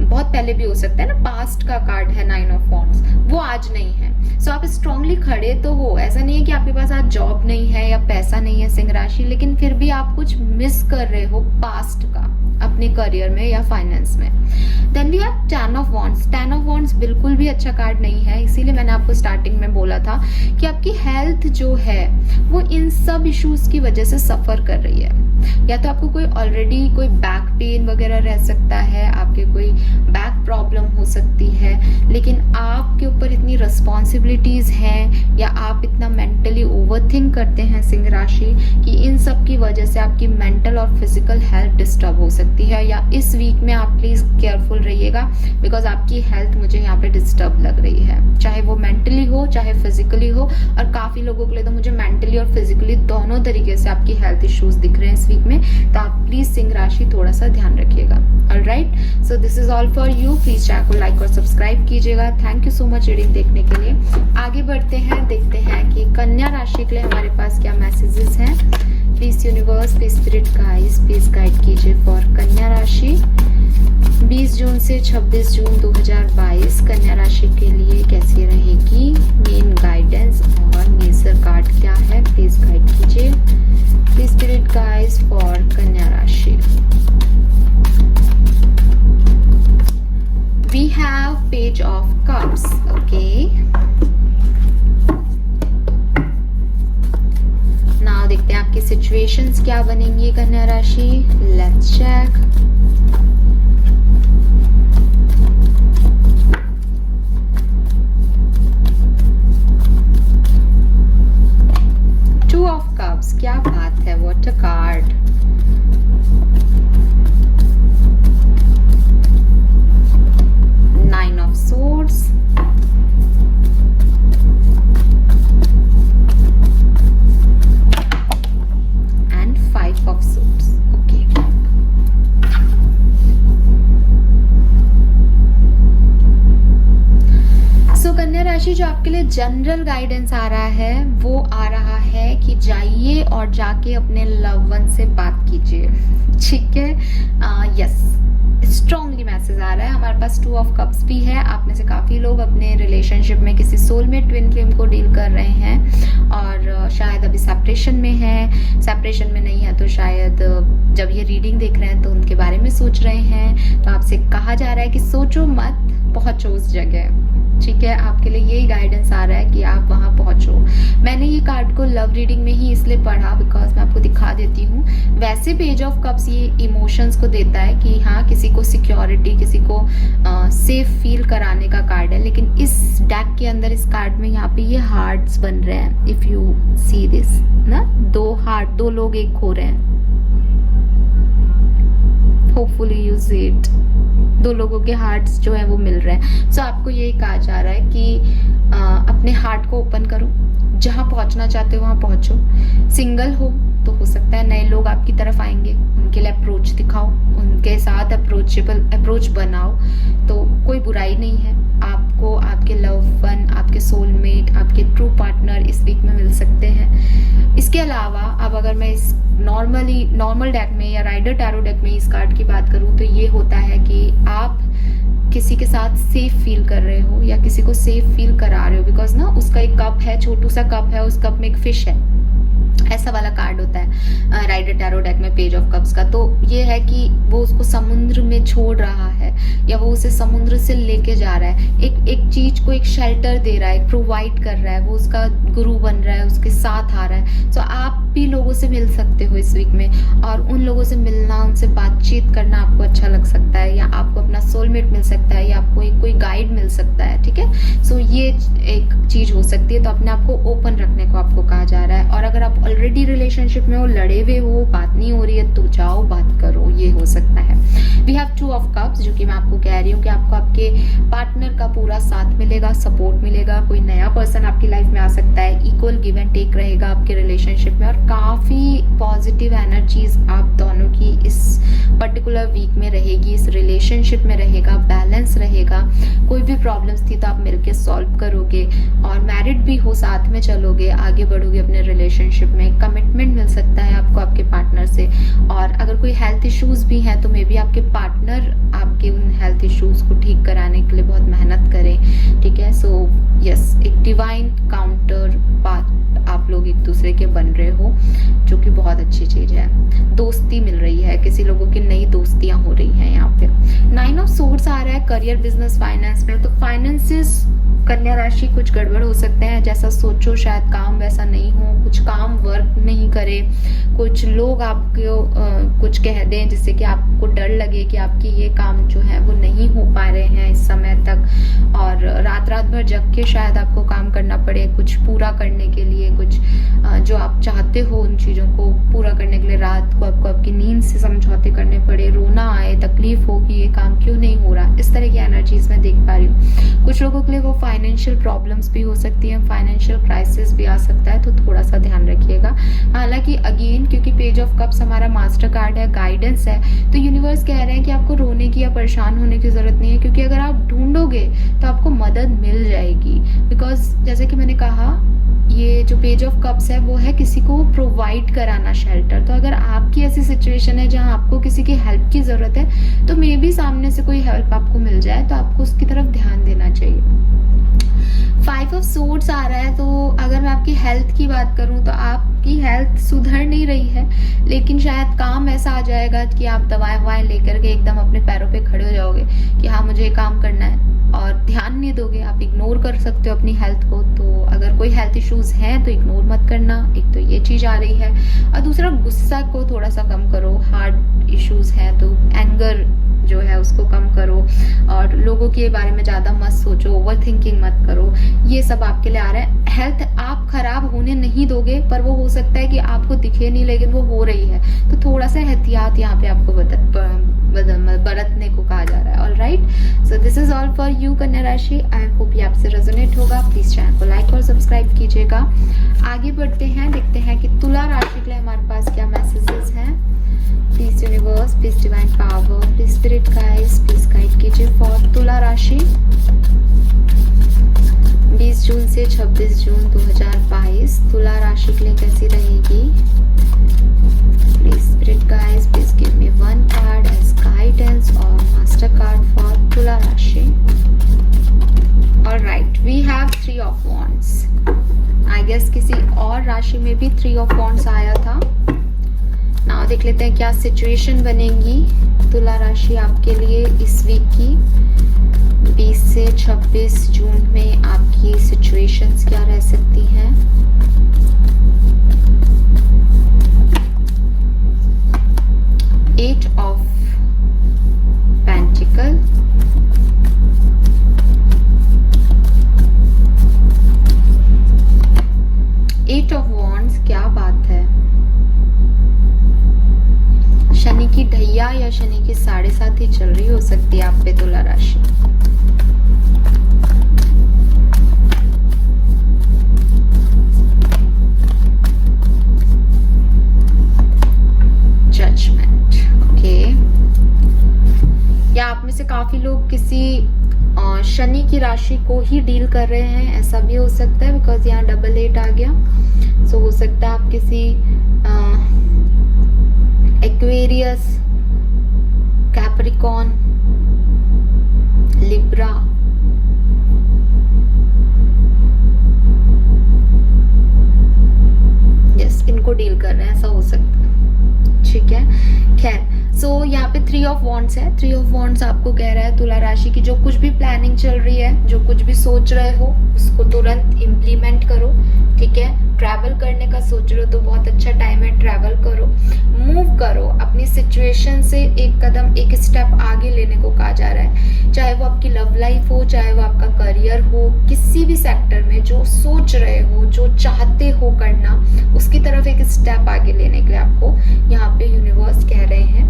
बहुत पहले भी हो सकता है ना, पास्ट का कार्ड है 9 ऑफ वॉन्ड्स, वो आज नहीं है। सो आप स्ट्रांगली खड़े तो हो, ऐसा नहीं है कि आपके पास आज जॉब नहीं है या पैसा नहीं है सिंह राशि, लेकिन फिर भी आप कुछ मिस कर रहे हो पास्ट का अपने करियर में या फाइनेंस में। Then we have 10 of wands. 10 of wands बिल्कुल भी अच्छा कार्ड नहीं है, इसीलिए मैंने आपको स्टार्टिंग में बोला था कि आपकी हेल्थ जो है वो इन सब इश्यूज की वजह से सफर कर रही है। या तो आपको कोई ऑलरेडी कोई बैक पेन वगैरह रह सकता है, आपके कोई बैक प्रॉब्लम हो सकती है, लेकिन आपके ऊपर इतनी रिस्पॉन्सिबिलिटीज हैं या आप इतना मेंटली ओवरथिंक करते हैं सिंह राशि कि इन सब की वजह से आपकी मेंटल और फिजिकल हेल्थ डिस्टर्ब हो सकती है। या इस वीक में आप प्लीज केयरफुल रहिएगा, बिकॉज आपकी हेल्थ मुझे यहाँ पे डिस्टर्ब लग रही है, चाहे वो मेंटली हो चाहे फिजिकली हो। और काफी लोगों के लिए तो मुझे मेंटली और फिजिकली दोनों तरीके से आपकी हेल्थ इश्यूज दिख रहे हैं इस वीक में, तो आप प्लीज सिंह राशि थोड़ा सा ध्यान रखिएगा। Alright, so this is all for you. Please channel को लाइक और सब्सक्राइब कीजिएगा। Thank you so much reading देखने के लिए। आगे बढ़ते हैं, देखते हैं कि कन्या राशि के लिए हमारे पास क्या मैसेजेस हैं। Please universe, please spirit guides, please guide कीजिए फॉर कन्या राशि 20 जून से 26 जून 2022 कन्या राशि के लिए कैसी रहेगी। मेन गाइडेंस और मेजर कार्ड क्या है, प्लीज गाइड कीजिए। प्लीज स्पिरिट गाइड्स फॉर कन्या राशि। We have page of cups. Okay, now देखते हैं आपकी सिचुएशंस क्या बनेंगी कन्या राशि। Let's check. Two of cups, क्या बात है, what a card. Nine of swords, and 5 of swords. Okay, so कन्या राशि जो आपके लिए जनरल गाइडेंस आ रहा है वो आ रहा है कि जाइए और जाके अपने लव वन से बात कीजिए, ठीक है। यस, स्ट्रॉन्गली मैसेज आ रहा है। हमारे पास 2 ऑफ कप्स भी है। आप में से काफी लोग अपने रिलेशनशिप में किसी सोलमेट ट्विन फ्लेम को डील कर रहे हैं और शायद अभी सेपरेशन में है। सेपरेशन में नहीं है तो शायद जब ये रीडिंग देख रहे हैं तो उनके बारे में सोच रहे हैं। तो आपसे कहा जा रहा है कि सोचो मत, पहुंचो उस जगह, ठीक है। आपके लिए यही गाइडेंस आ रहा है कि आप वहां पहुंचो। मैंने ये कार्ड को लव रीडिंग में ही इसलिए पढ़ा बिकॉज मैं आपको दिखा देती हूँ। वैसे पेज ऑफ कप्स ये इमोशंस को देता है कि हाँ, किसी को सिक्योरिटी, किसी को सेफ फील कराने का कार्ड है, लेकिन इस डेक के अंदर इस कार्ड में यहाँ पे ये हार्ट्स बन रहे हैं। इफ यू सी दिस ना, 2 हार्ट, 2 लोग एक हो रहे हैं। होपफुली यू सी इट, 2 लोगों के हार्ट्स जो है वो मिल रहे हैं। सो आपको यही कहा जा रहा है कि अपने हार्ट को ओपन करो, जहां पहुंचना चाहते हो वहां पहुंचो। सिंगल हो तो हो सकता है नए लोग आपकी तरफ आएंगे, उनके लिए अप्रोच दिखाओ, उनके साथ अप्रोच बनाओ, तो कोई बुराई नहीं है। आपको आपके लव वन, आपके सोलमेट, आपके ट्रू पार्टनर इस वीक में मिल सकते हैं। इसके अलावा अब अगर मैं इस नॉर्मल डेक में या राइडर टैरो डेक में इस कार्ड की बात करूं तो ये होता है कि आप किसी के साथ सेफ फील कर रहे हो या किसी को सेफ फील करा रहे हो, बिकॉज ना उसका एक कप है, छोटू सा कप है, उस कप में एक फिश है, ऐसा वाला कार्ड होता है राइडर टैरो डेक में पेज ऑफ कप्स का। तो ये है कि वो उसको समुद्र में छोड़ रहा है, या वो उसे समुद्र से लेके जा रहा है, एक चीज को एक शेल्टर दे रहा है, प्रोवाइड कर रहा है, वो उसका गुरु बन रहा है, उसके साथ आ रहा है। तो आप भी लोगों से मिल सकते हो इस वीक में, और उन लोगों से मिलना, उनसे बातचीत करना आपको अच्छा लग सकता है, या आपको अपना सोलमेट मिल सकता है, या आपको कोई गाइड मिल सकता है। ठीक है, सो ये एक चीज हो सकती है। तो अपने आप को ओपन रखने को आपको कहा जा रहा है। और अगर आप ऑलरेडी रिलेशनशिप में हो, लड़े हुए हो, बात नहीं हो रही है, तो जाओ बात करो, ये हो सकता है। वी हैव 2 ऑफ कप्स, जो कि मैं आपको कह रही हूँ कि आपको आपके पार्टनर का पूरा साथ मिलेगा, सपोर्ट मिलेगा, कोई नया पर्सन आपकी लाइफ में आ सकता है, इक्वल गिव एंड टेक रहेगा आपके रिलेशनशिप में, और काफी पॉजिटिव एनर्जीज आप दोनों की इस पर्टिकुलर वीक में रहेगी, इस रिलेशनशिप में रहेगा, बैलेंस रहेगा। कोई भी प्रॉब्लम्स थी तो आप मिलके सॉल्व करोगे, और मैरिड भी हो, साथ में चलोगे, आगे बढ़ोगे अपने रिलेशनशिप में। कमिटमेंट मिल सकता है आपको आपके पार्टनर से। और अगर कोई हेल्थ इश्यूज भी हैं तो मे बी आपके पार्टनर आपके उन हेल्थ इश्यूज को ठीक कराने के लिए बहुत मेहनत करें। ठीक है, सो यस, एक डिवाइन काउंटर पार्ट आप लोग एक दूसरे के बन रहे हो, जो कि बहुत अच्छी चीज है। दोस्ती मिल रही है, किसी लोगों की नई दोस्तियां हो रही हैं यहाँ पे। 9 ऑफ सोर्ड्स आ रहा है करियर, बिजनेस, फाइनेंस में। तो फाइनेंसिस, कन्या राशि, कुछ गड़बड़ हो सकते हैं, जैसा सोचो शायद काम वैसा नहीं हो, कुछ काम वर्क नहीं करे, कुछ लोग आपको कुछ कह दें जिससे कि आपको डर लगे कि आपकी ये काम जो है वो नहीं हो पा रहे हैं इस समय तक, और रात भर जग के शायद आपको काम करना पड़े कुछ पूरा करने के लिए, कुछ जो आप चाहते हो उन चीजों को पूरा करने के लिए रात को आपको आपकी नींद से समझौते करने पड़े, रोना आए, तकलीफ हो कि ये काम क्यों नहीं हो रहा। इस तरह की एनर्जीज मैं देख पा रही हूँ। कुछ लोगों के लिए वो फाइनेंशियल प्रॉब्लम्स भी हो सकती है, फाइनेंशियल क्राइसिस भी आ सकता है, तो थोड़ा सा ध्यान रखिएगा। हालांकि अगेन, क्योंकि पेज ऑफ कप्स हमारा मास्टर कार्ड है, गाइडेंस है, तो यूनिवर्स कह रहे हैं कि आपको रोने की या परेशान होने की जरूरत नहीं है, क्योंकि अगर आप ढूंढोगे तो आपको मदद मिल जाएगी। बिकॉज जैसे कि मैंने कहा, ये जो पेज ऑफ कप्स है वो है किसी को प्रोवाइड कराना, शेल्टर। तो अगर आपकी ऐसी सिचुएशन है जहां आपको किसी की हेल्प की जरूरत है, तो मे बी सामने से कोई हेल्प आपको मिल जाए, तो आपको उसकी तरफ ध्यान देना चाहिए। 5 ऑफ सोर्ड्स आ रहा है, तो अगर मैं आपकी हेल्थ की बात करूं तो आपकी हेल्थ सुधर नहीं रही है, लेकिन शायद काम ऐसा आ जाएगा कि आप दवाएं लेकर के एकदम अपने पैरों पे खड़े हो जाओगे कि हाँ मुझे ये काम करना है, और ध्यान नहीं दोगे, आप इग्नोर कर सकते हो अपनी हेल्थ को। तो अगर कोई हेल्थ इश्यूज हैं तो इग्नोर मत करना, एक तो ये चीज आ रही है। और दूसरा, गुस्सा को थोड़ा सा कम करो, हार्ट इश्यूज हैं तो एंगर जो है उसको कम करो, और लोगों के बारे में ज्यादा मत सोचो, ओवर थिंकिंग मत करो। ये सब आपके लिए आ रहा है। हेल्थ आप खराब होने नहीं दोगे, पर वो हो सकता है कि आपको दिखे नहीं, लेकिन वो हो रही है, तो थोड़ा सा एहतियात यहाँ पे आपको बरतने को कहा जा रहा है। Alright, so this is all for you कन्या राशि। आई होप ये आपसे रेजोनेट होगा। प्लीज चैनल को लाइक और सब्सक्राइब कीजिएगा। आगे बढ़ते हैं, देखते हैं कि तुला राशि के लिए हमारे पास क्या मैसेजेस हैं। Please universe, please divine power, please spirit guides, please guide कीजिए फॉर तुला राशि 20 जून से 26 जून 2022। तुला राशि के लिए कैसी रहेगी? Please spirit guides, please give me 1 card as guidance और मास्टर कार्ड फॉर तुला राशि। Alright, we have 3 of wands. I guess किसी और राशि में भी 3 ऑफ वॉन्ड्स आया था। नाउ देख लेते हैं क्या सिचुएशन बनेगी तुला राशि आपके लिए इस वीक की। 20 से 26 जून में आपकी सिचुएशंस क्या रह सकती हैं। Eight of pentacle, eight of wands, क्या बात है। शनि की ढैया या शनि की 7.5 ही चल रही हो सकती है आप पे तुला राशि। Judgement, okay. या आप में से काफी लोग किसी शनि की राशि को ही डील कर रहे हैं, ऐसा भी हो सकता है, बिकॉज यहाँ डबल 8 आ गया। सो हो सकता है आप किसी एक्वेरियस, कैप्रिकॉन, लिब्रा, यस, इनको डील कर रहे हैं, ऐसा हो सकता है। ठीक है, खैर सो यहाँ पे 3 ऑफ वॉन्ड्स है। 3 ऑफ वॉन्ड्स आपको कह रहा है तुला राशि की जो कुछ भी प्लानिंग चल रही है, जो कुछ भी सोच रहे हो उसको तुरंत इम्प्लीमेंट करो, ठीक है। ट्रैवल करने का सोच रहे हो तो बहुत अच्छा टाइम है, ट्रैवल करो, मूव करो, अपनी सिचुएशन से एक कदम एक स्टेप आगे लेने को कहा जा रहा है। चाहे वो आपकी लव लाइफ हो, चाहे वो आपका करियर हो, किसी भी सेक्टर में जो सोच रहे हो, जो चाहते हो करना, उसकी तरफ एक स्टेप आगे लेने के लिए आपको यहाँ पे यूनिवर्स कह रहे हैं।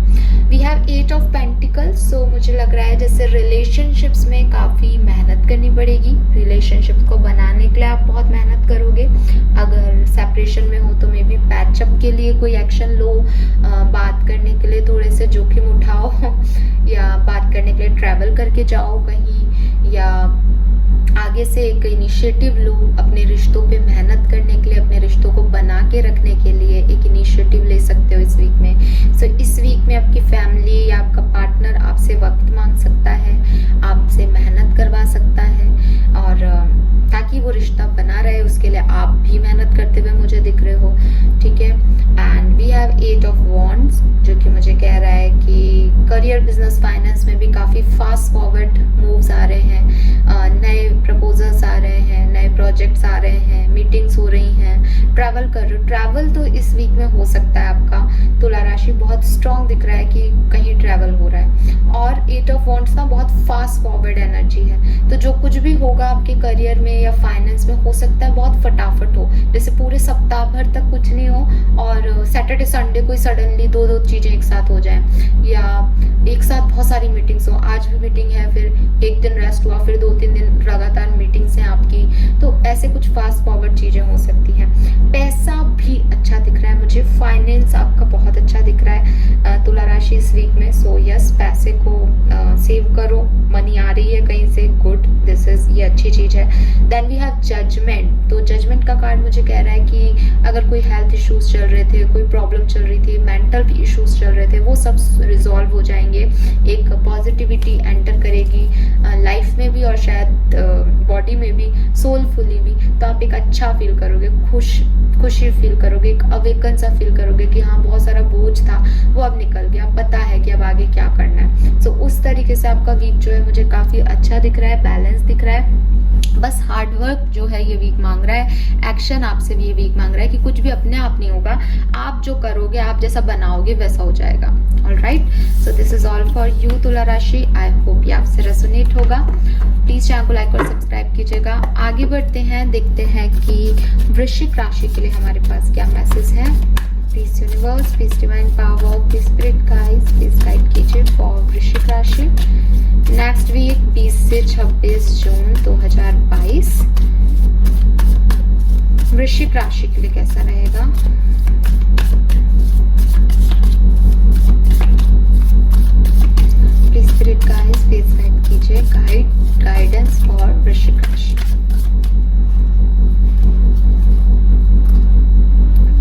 We have 8 of pentacles. So मुझे लग रहा है जैसे रिलेशनशिप्स में काफ़ी मेहनत करनी पड़ेगी, रिलेशनशिप को बनाने के लिए आप बहुत मेहनत करोगे। अगर सेपरेशन में हो तो मे बी पैचअप के लिए कोई एक्शन लो, बात करने के लिए थोड़े से जोखिम उठाओ या बात करने के लिए ट्रैवल करके जाओ कहीं, या आगे से एक इनिशिएटिव लो अपने रिश्तों पे मेहनत करने के लिए, अपने रिश्तों को बना के रखने के लिए एक इनिशिएटिव ले सकते हो इस वीक में। सो इस वीक में आपकी फैमिली या आपका पार्टनर आपसे वक्त मांग सकता है, आपसे मेहनत करवा सकता है, और ताकि वो रिश्ता बना रहे उसके लिए आप भी मेहनत करते हुए मुझे दिख रहे हो, ठीक है। And we have 8 of wands जो कि मुझे कह रहा है कि करियर, बिजनेस, फाइनेंस में भी काफ़ी फास्ट फॉरवर्ड मूव्स आ रहे हैं, नए प्रपोजल्स आ रहे हैं, नए प्रोजेक्ट्स आ रहे हैं, मीटिंग्स हो रही हैं, ट्रैवल कर रहे हो। ट्रैवल तो इस वीक में हो सकता है आपका, तुला राशि बहुत स्ट्रॉन्ग दिख रहा है कि कहीं ट्रैवल हो रहा है। और 8 ऑफ वॉन्ड्स ना बहुत फास्ट फॉरवर्ड एनर्जी है, तो जो कुछ भी होगा आपके करियर में या फाइनेंस में हो सकता है बहुत फटाफट हो, जैसे पूरे सप्ताह भर तक कुछ नहीं हो और सैटरडे संडे को सडनली दो चीजें एक साथ हो जाएं, या एक साथ बहुत सारी मीटिंग्स हो। आज भी मीटिंग है, फिर एक दिन रेस्ट हुआ, फिर 2-3 दिन लगातार मीटिंग्स हैं आपकी, तो ऐसे कुछ फास्ट फॉरवर्ड चीजें हो सकती हैं। पैसा भी अच्छा दिख रहा है मुझे, फाइनेंस आपका बहुत अच्छा दिख रहा है तुला राशि इस वीक में। सो यस, पैसे को सेव करो, मनी आ रही है कहीं से, गुड, दिस इज, ये अच्छी चीज है। Then we have judgement. तो जजमेंट का कार्ड मुझे कह रहा है कि अगर कोई हेल्थ इश्यूज चल रहे थे, कोई प्रॉब्लम चल रही थी, मेंटल भी इश्यूज चल रहे थे, वो सब रिजॉल्व हो जाएंगे, एक पॉजिटिविटी एंटर करेगी लाइफ में भी और शायद बॉडी में भी, सोलफुली भी। तो आप एक अच्छा फील करोगे, खुशी फील करोगे, एक अवेकन सा फील करोगे कि हाँ बहुत सारा बोझ था वो अब निकल गया, पता है कि अब आगे क्या करना है। सो उस तरीके से आपका वीक जो है मुझे काफी अच्छा दिख रहा है, बैलेंस दिख रहा है। बस हार्डवर्क जो है ये वीक मांग रहा है, एक्शन आपसे भी ये वीक मांग रहा है कि कुछ भी अपने आप नहीं होगा, आप जो करोगे, आप जैसा बनाओगे वैसा हो जाएगा। Alright, so this is all for you तुला राशि। आई होप ये आपसे रेजोनेट होगा। प्लीज चैनल को लाइक और सब्सक्राइब कीजिएगा। आगे बढ़ते हैं, देखते हैं कि वृश्चिक राशि के लिए हमारे पास क्या मैसेज है। Please universe, please divine power, please spirit guides, please guide कीजिए फॉर वृश्चिक राशि नेक्स्ट वीक 20 से 26 जून 2022। वृश्चिक राशि के लिए कैसा रहेगा? Please spirit guides, please guide कीजिए, गाइडेंस फॉर वृश्चिक राशि।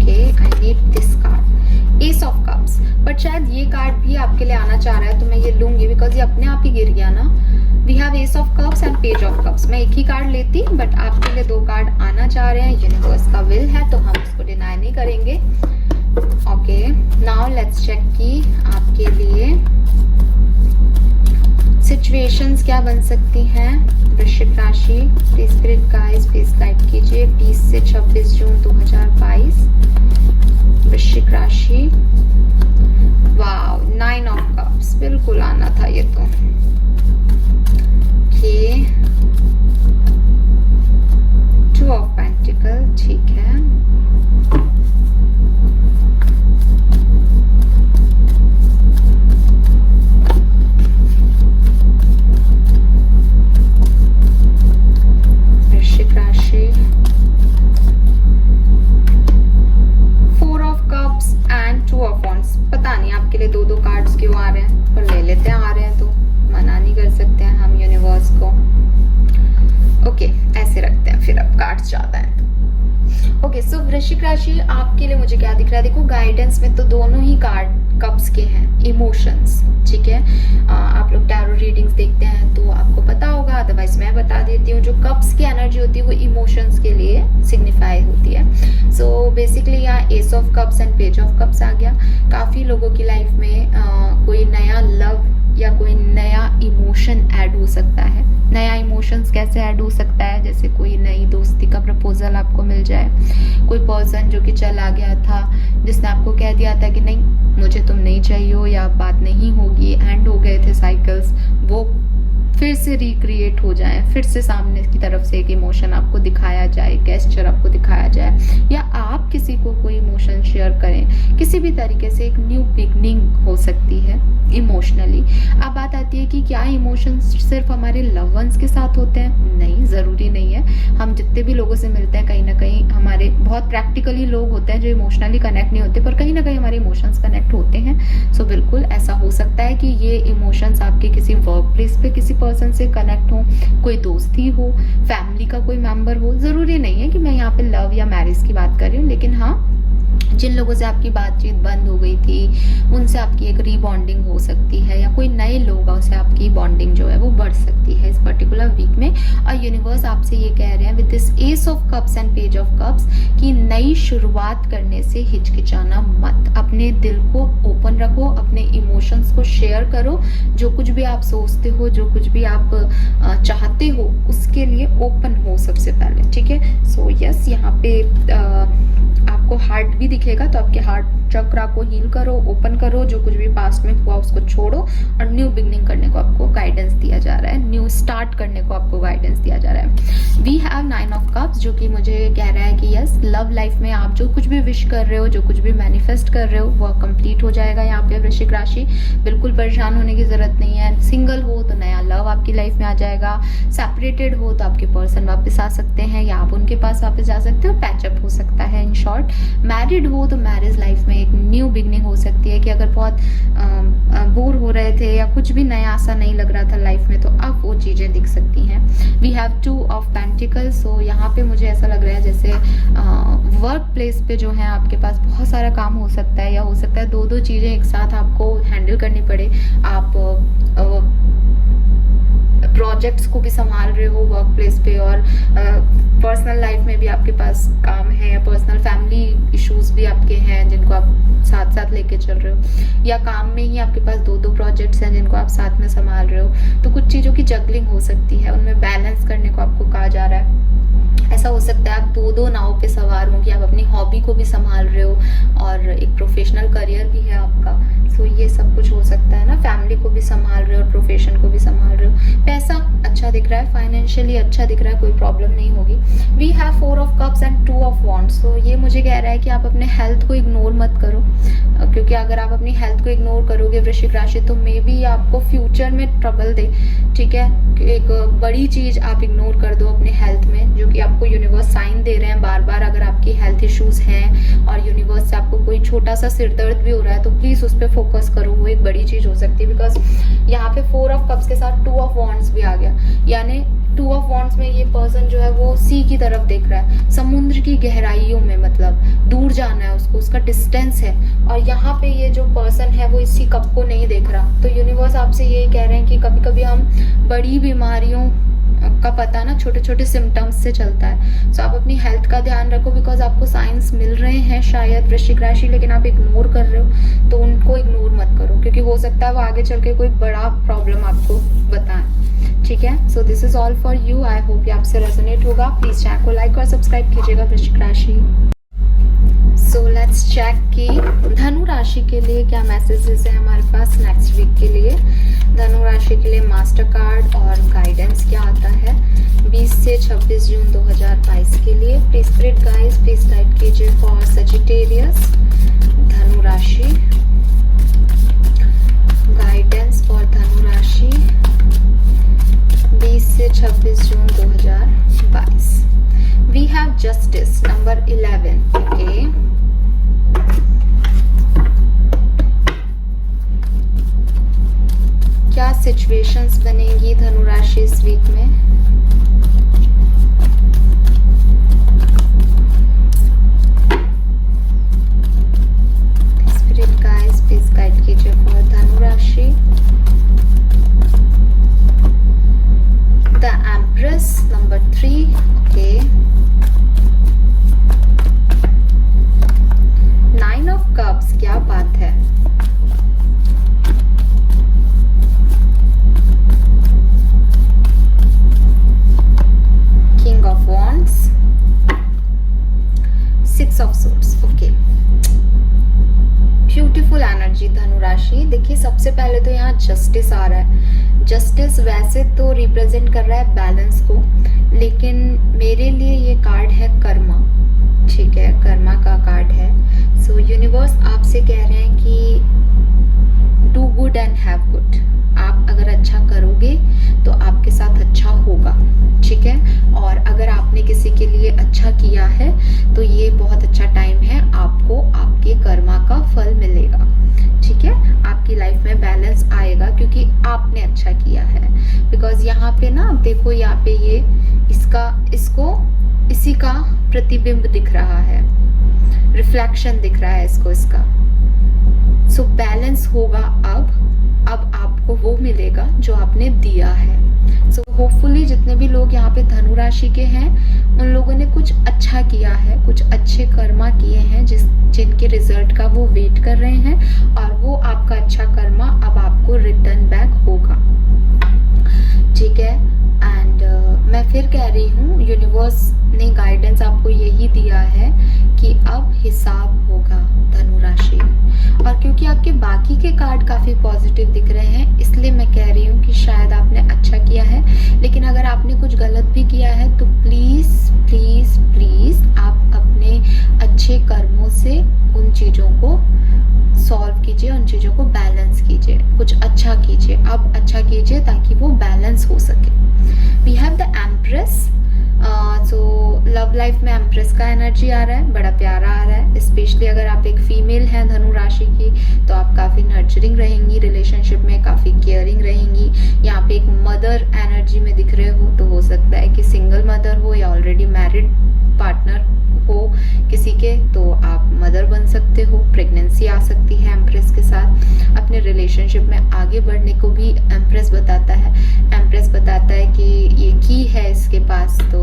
I need this card, S of cups, but शायद ये कार्ड भी आपके लिए आना चाह रहा है तो मैं ये लूंगी बिकॉज ये अपने आप ही गिर गया ना। We have ace of cups and page of cups. मैं एक ही कार्ड लेती बट आपके लिए 2 कार्ड आना चाह रहे हैं, यूनिवर्स का विल है तो हम इसको डिनाई नहीं करेंगे। ओके, नाउ लेट्स चेक कि आपके लिए सिचुएशंस क्या बन सकती हैं। वृश्चिक राशि, please spirit guides, please guide कीजिए 20 से 26 जून 2022। वृश्चिक राशि, वाओ, 9 ऑफ कप्स, बिल्कुल आना था ये तो। ओके, 2 ऑफ पेंटिकल, ठीक है। वृश्चिक राशि, 4 of cups and 2 of wands. पता नहीं आपके लिए 2 कार्ड्स क्यों आ रहे हैं, पर ले लेते हैं, आ रहे हैं तो मना नहीं कर सकते हैं हम यूनिवर्स को। ओके, ऐसे रखते हैं फिर, अब कार्ड्स ज्यादा हैं। ओके, सो वृश्चिक राशि आपके लिए मुझे क्या दिख रहा है, देखो गाइडेंस में तो दोनों ही कार्ड कप्स के हैं, इमोशंस, ठीक है। आप लोग टैरो रीडिंग्स देखते हैं तो आपको पता होगा, अदरवाइज मैं बता देती हूँ। जो कप्स की एनर्जी होती है वो इमोशंस के लिए सिग्निफाई होती है। सो बेसिकली यहाँ ace of cups and page of cups आ गया। काफ़ी लोगों की लाइफ में कोई नया लव या कोई नया इमोशन ऐड हो सकता है। नया इमोशंस कैसे ऐड हो सकता है, जैसे कोई नई दोस्ती का प्रपोजल आपको मिल जाए, कोई पर्सन जो कि चला गया था, जिसने आपको कह दिया था कि नहीं मुझे तुम नहीं चाहिए हो या बात नहीं होगी, एंड हो गए थे साइकिल्स, वो फिर से रिक्रिएट हो जाए, फिर से सामने की तरफ से एक इमोशन आपको दिखाया जाए, गेस्चर आपको दिखाया जाए, या आप किसी को कोई इमोशन शेयर करें, किसी भी तरीके से एक न्यू बिगनिंग हो सकती है इमोशनली। अब बात आती है कि क्या इमोशंस सिर्फ हमारे लव वंस के साथ होते हैं? नहीं, ज़रूरी नहीं है। हम जितने भी लोगों से मिलते हैं, कहीं ना कहीं हमारे बहुत प्रैक्टिकली लोग होते हैं जो इमोशनली कनेक्ट नहीं होते, पर कहीं ना कहीं हमारे इमोशंस कनेक्ट होते हैं। सो बिल्कुल ऐसा हो सकता है कि ये इमोशंस आपके किसी वर्क प्लेस पे किसी पर्सन से कनेक्ट हो, कोई दोस्ती हो, फैमिली का कोई मेंबर हो। ज़रूरी नहीं है कि मैं यहाँ पे लव या मैरिज की बात कर रही हूँ, लेकिन हाँ, जिन लोगों से आपकी बातचीत बंद हो गई थी उनसे आपकी एक रीबॉन्डिंग हो सकती है, या कोई नए लोगों से आपकी बॉन्डिंग जो है वो बढ़ सकती है इस पर्टिकुलर वीक में। और यूनिवर्स आपसे ये कह रहे हैं with this S of cups and page of cups कि नई शुरुआत करने से हिचकिचाना मत, अपने दिल को ओपन रखो, अपने इमोशंस को शेयर करो, जो कुछ भी आप सोचते हो, जो कुछ भी आप चाहते हो उसके लिए ओपन हो सबसे पहले, ठीक है। सो यस, यहाँ पे आपको हार्ट भी दिखेगा, तो आपके हार्ट चक्रा को हील करो, ओपन करो, जो कुछ भी पास्ट में हुआ उसको छोड़ो, और न्यू बिगनिंग करने को आपको गाइडेंस दिया जा रहा है, न्यू स्टार्ट करने को आपको गाइडेंस दिया जा रहा है। वी हैव 9 ऑफ कप्स, जो कि मुझे कह रहा है कि यस, लव लाइफ में आप जो कुछ भी विश कर रहे हो, जो कुछ भी मैनिफेस्ट कर रहे हो, वो कंप्लीट हो जाएगा। यहाँ पे वृश्चिक राशि बिल्कुल परेशान होने की जरूरत नहीं है। सिंगल हो तो नया लव आपकी लाइफ में आ जाएगा, सेपरेटेड हो तो आपके पर्सन वापस आ सकते हैं, या आप उनके पास वापस जा सकते हो, पैचअप हो सकता है। इन शॉर्ट, मैरिड हो तो मैरिज लाइफ में एक न्यू बिगनिंग हो सकती है, कि अगर बहुत बोर हो रहे थे या कुछ भी नया आसा नहीं लग रहा था लाइफ में, तो अब वो चीज़ें दिख सकती हैं। वी हैव 2 ऑफ पेंटिकल्स, सो यहाँ पे मुझे ऐसा लग रहा है जैसे वर्क प्लेस पे जो है आपके पास बहुत सारा काम हो सकता है, या हो सकता है 2 चीज़ें एक साथ आपको हैंडल करनी पड़े। आप प्रोजेक्ट्स को भी संभाल रहे हो वर्क प्लेस पे, और पर्सनल लाइफ में भी आपके पास काम है, या पर्सनल फैमिली इश्यूज भी आपके हैं जिनको आप साथ साथ लेके चल रहे हो, या काम में ही आपके पास 2 प्रोजेक्ट्स हैं जिनको आप साथ में संभाल रहे हो। तो कुछ चीज़ों की जगलिंग हो सकती है, उनमें बैलेंस करने को आपको कहा जा रहा है। ऐसा हो सकता है आप 2 नाव पे सवार हो, कि आप अपनी हॉबी को भी संभाल रहे हो और एक प्रोफेशनल करियर भी है आपका। सो ये सब कुछ हो सकता है ना, फैमिली को भी संभाल रहे हो और प्रोफेशन को भी संभाल रहे हो। पैसा अच्छा दिख रहा है, फाइनेंशियली अच्छा दिख रहा है, कोई प्रॉब्लम नहीं होगी। We have 4 of cups and 2 of wands, तो ये मुझे कह रहा है कि आप अपने हेल्थ को इग्नोर मत करो, क्योंकि अगर आप अपनी हेल्थ को इग्नोर करोगे वृश्चिक राशि, तो मे बी आपको फ्यूचर में ट्रबल दे, ठीक है। एक बड़ी चीज आप इग्नोर कर दो अपने हेल्थ में, जो कि आपको यूनिवर्स साइन दे रहे हैं बार बार। अगर आपकी हेल्थ इश्यूज हैं और यूनिवर्स से आपको कोई छोटा सा सिर दर्द भी हो रहा है, तो प्लीज उस पर फोकस करो, वो एक बड़ी चीज हो सकती है। बिकॉज यहाँ पे 4 ऑफ कप्स के साथ 2 ऑफ वॉन्ड्स भी आ गया, यानी 2 ऑफ वॉन्ड्स में ये पर्सन जो है वो सी की तरफ देख रहा है, समुद्र की गहराइयों में, मतलब दूर जाना है उसको, उसका डिस्टेंस है। और यहाँ पे ये जो पर्सन है वो इसी कप को नहीं देख रहा। तो यूनिवर्स आपसे ये कह रहे हैं कि कभी कभी हम बड़ी बीमारियों का पता ना छोटे छोटे सिम्टम्स से चलता है। सो आप अपनी हेल्थ का ध्यान रखो, बिकॉज आपको साइंस मिल रहे हैं शायद वृश्चिक राशि, लेकिन आप इग्नोर कर रहे हो, तो उनको इग्नोर मत करो, क्योंकि हो सकता है वो आगे चल के कोई बड़ा प्रॉब्लम आपको बताएं, ठीक है। So this is all for you, I hope ये आपसे रेजोनेट होगा। प्लीज चैनल को लाइक और सब्सक्राइब कीजिएगा वृश्चिक राशि। सो लेट्स चेक कि धनु राशि के लिए क्या मैसेजेस है हमारे पास नेक्स्ट वीक के लिए। धनु राशि के लिए मास्टर कार्ड और गाइडेंस क्या आता है 20 से 26 जून 2022 के लिए। Please spirit guides please guide कीजिए फॉर सजिटेरियस धनु राशि। गाइडेंस फॉर धनु राशि 20 से 26 जून 2022। We have justice number 11, okay. क्या सिचुएशंस बनेगी धनु राशि इस वीक में? ओके, ब्यूटीफुल एनर्जी धनु राशि। देखिए सबसे पहले तो यहाँ जस्टिस आ रहा है। जस्टिस वैसे तो रिप्रेजेंट कर रहा है बैलेंस को, लेकिन मेरे लिए ये कार्ड है कर्मा, ठीक है, कर्मा का कार्ड है। सो यूनिवर्स आपसे कह रहे हैं कि do good and have good. आप अगर अच्छा करोगे तो आपके साथ अच्छा होगा, ठीक है। और अगर आपने किसी के लिए अच्छा किया है तो ये बहुत अच्छा टाइम है, आपको आपके कर्मा का फल मिलेगा, ठीक है। आपकी लाइफ में बैलेंस आएगा क्योंकि आपने अच्छा किया है। बिकॉज यहाँ पे ना देखो, यहाँ पे ये इसको इसी का प्रतिबिंब दिख रहा है, रिफ्लेक्शन दिख रहा है इसको, इसका। सो बैलेंस होगा अब आपको वो मिलेगा जो आपने दिया है। सो होपफुली जितने भी लोग यहाँ पे धनु राशि के हैं उन लोगों ने कुछ अच्छा किया है, कुछ अच्छे कर्मा किए हैं जिनके रिजल्ट का वो वेट कर रहे हैं, और वो आपका अच्छा कर्मा अब आपको रिटर्न बैक होगा, ठीक है। एंड मैं फिर कह रही हूँ, यूनिवर्स ने गाइडेंस आपको यही दिया है कि अब हिसाब होगा धनु राशि। और क्योंकि आपके बाकी के कार्ड काफी पॉजिटिव दिख रहे हैं, इसलिए मैं कह रही हूँ कि शायद आपने अच्छा किया है। लेकिन अगर आपने कुछ गलत भी किया है तो प्लीज प्लीज प्लीज आप अपने अच्छे कर्मों से उन चीजों को सॉल्व कीजिए, उन चीजों को बैलेंस कीजिए, कुछ अच्छा कीजिए, अब अच्छा कीजिए ताकि वो बैलेंस हो सके। We have the empress. So love life में एम्प्रेस का एनर्जी आ रहा है, बड़ा प्यारा आ रहा है। स्पेशली अगर आप एक फीमेल हैं धनु राशि की तो आप काफ़ी नर्चरिंग रहेंगी, रिलेशनशिप में काफ़ी केयरिंग रहेंगी। यहाँ पे एक मदर एनर्जी में दिख रहे हो, तो हो सकता है कि सिंगल मदर हो या ऑलरेडी मैरिड पार्टनर हो किसी के, तो आप मदर बन सकते हो। प्रेगनेंसी आ सकती है एम्प्रेस के साथ। अपने रिलेशनशिप में आगे बढ़ने को भी एम्प्रेस बताता है। एम्प्रेस बताता है कि ये की है इसके पास, तो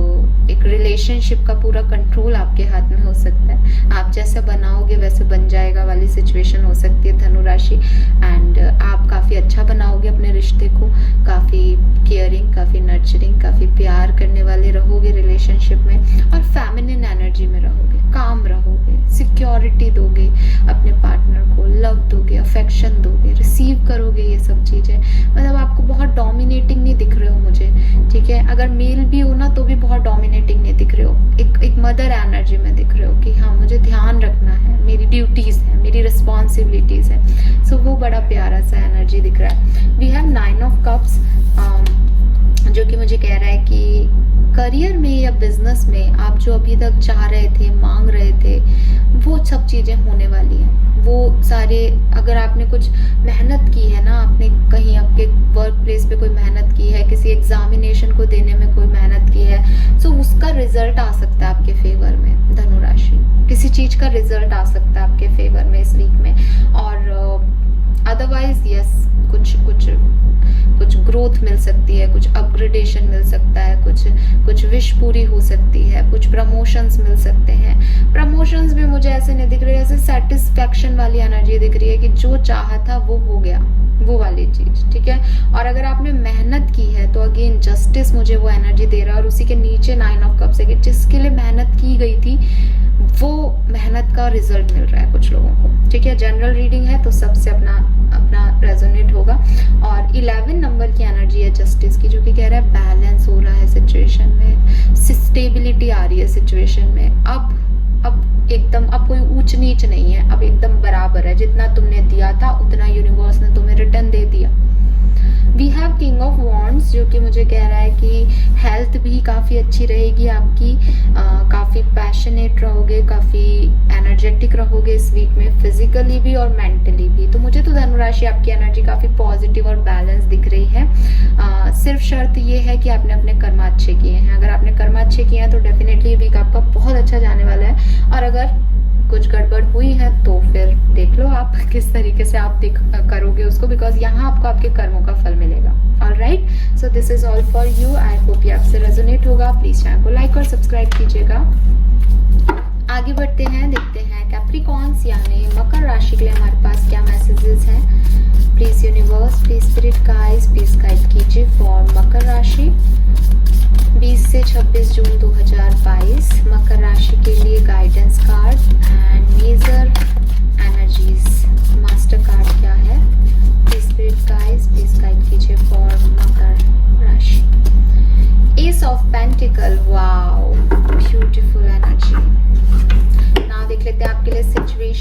एक रिलेशनशिप का पूरा कंट्रोल आपके हाथ में हो सकता है। आप जैसे बनाओगे वैसे बन जाएगा वाली सिचुएशन हो सकती है धनु राशि। एंड आप काफ़ी अच्छा बनाओगे अपने रिश्ते को, काफ़ी केयरिंग, काफ़ी नर्चरिंग, काफ़ी प्यार करने वाले रहोगे रिलेशनशिप में, और फेमिनिन एनर्जी में रहोगे, काम रहोगे, सिक्योरिटी दोगे अपने पार्टनर को, लव दोगे, अफेक्शन दोगे, रिसीव करोगे ये सब चीज़ें। मतलब आपको बहुत डोमिनेटिंग नहीं दिख रहे हो मुझे, ठीक है। अगर मेल भी हो ना तो भी बहुत डोमिनेटिंग नहीं दिख रहे हो, एक मदर एनर्जी में दिख रहे हो कि हाँ मुझे ध्यान रखना है, मेरी ड्यूटीज़ है, मेरी रिस्पॉन्सिबिलिटीज़ है। सो वो बड़ा प्यारा सा एनर्जी दिख रहा है। वी हैव 9 ऑफ कप्स, जो कि मुझे कह रहा है कि करियर में या बिजनेस में आप जो अभी तक चाह रहे थे, मांग रहे थे, वो सब चीज़ें होने वाली हैं। वो सारे, अगर आपने कुछ मेहनत की है ना, आपने कहीं आपके वर्क प्लेस पे कोई मेहनत की है, किसी एग्जामिनेशन को देने में कोई मेहनत की है, सो उसका रिजल्ट आ सकता है आपके फेवर में धनु राशि। किसी चीज़ का रिजल्ट आ सकता है आपके फेवर में इस वीक में। और अदरवाइज यस, कुछ ग्रोथ मिल सकती है, कुछ अपग्रेडेशन मिल सकता है, कुछ विश पूरी हो सकती है, कुछ प्रमोशंस मिल सकते हैं। प्रमोशंस भी मुझे ऐसे नहीं दिख रही है, ऐसे सेटिस्फैक्शन वाली एनर्जी दिख रही है कि जो चाहा था वो हो गया, वो वाली चीज, ठीक है। और अगर आपने मेहनत की है तो अगेन जस्टिस मुझे वो एनर्जी दे रहा है। और उसी के नीचे 9 ऑफ कप्स है कि जिसके लिए मेहनत की गई थी वो मेहनत का रिजल्ट मिल रहा है कुछ लोगों को, ठीक है। जनरल रीडिंग है तो सबसे अपना रेजोनेट होगा। और 11 नंबर की एनर्जी है जस्टिस की, जो कि कह रहा है बैलेंस हो रहा है सिचुएशन में, स्टेबिलिटी आ रही है सिचुएशन में। अब एकदम, अब कोई ऊंच नीच नहीं है, अब एकदम बराबर है। जितना तुमने दिया था उतना यूनिवर्स ने तुम्हें रिटर्न दे दिया। We have king of wands, जो कि मुझे कह रहा है कि हेल्थ भी काफ़ी अच्छी रहेगी आपकी, काफ़ी पैशनेट रहोगे, काफ़ी एनर्जेटिक रहोगे इस वीक में, फिजिकली भी और मेंटली भी। तो मुझे तो धनु राशि आपकी एनर्जी काफ़ी पॉजिटिव और बैलेंस दिख रही है। सिर्फ शर्त ये है कि आपने अपने कर्म अच्छे किए हैं। अगर आपने कर्म अच्छे किए हैं तो डेफिनेटली ये वीक आपका बहुत अच्छा जाने वाला है। और अगर कुछ गड़बड़ हुई है तो फिर देख लो आप किस तरीके से आप करोगे उसको, बिकॉज यहाँ आपको आपके कर्मों का फल मिलेगा। Alright, so this is all for you. I hope ये आपसे रेजोनेट होगा। प्लीज चैनल को लाइक और सब्सक्राइब कीजिएगा। आगे बढ़ते हैं, देखते हैं कैप्रिकॉन्स यानी मकर राशि के लिए हमारे पास क्या मैसेजेस हैं। Please universe, please spirit guides, please guide कीजिए फॉर मकर राशि 20 से 26 जून 2022 मकर राशि के लिए गाइडेंस कार्ड एंड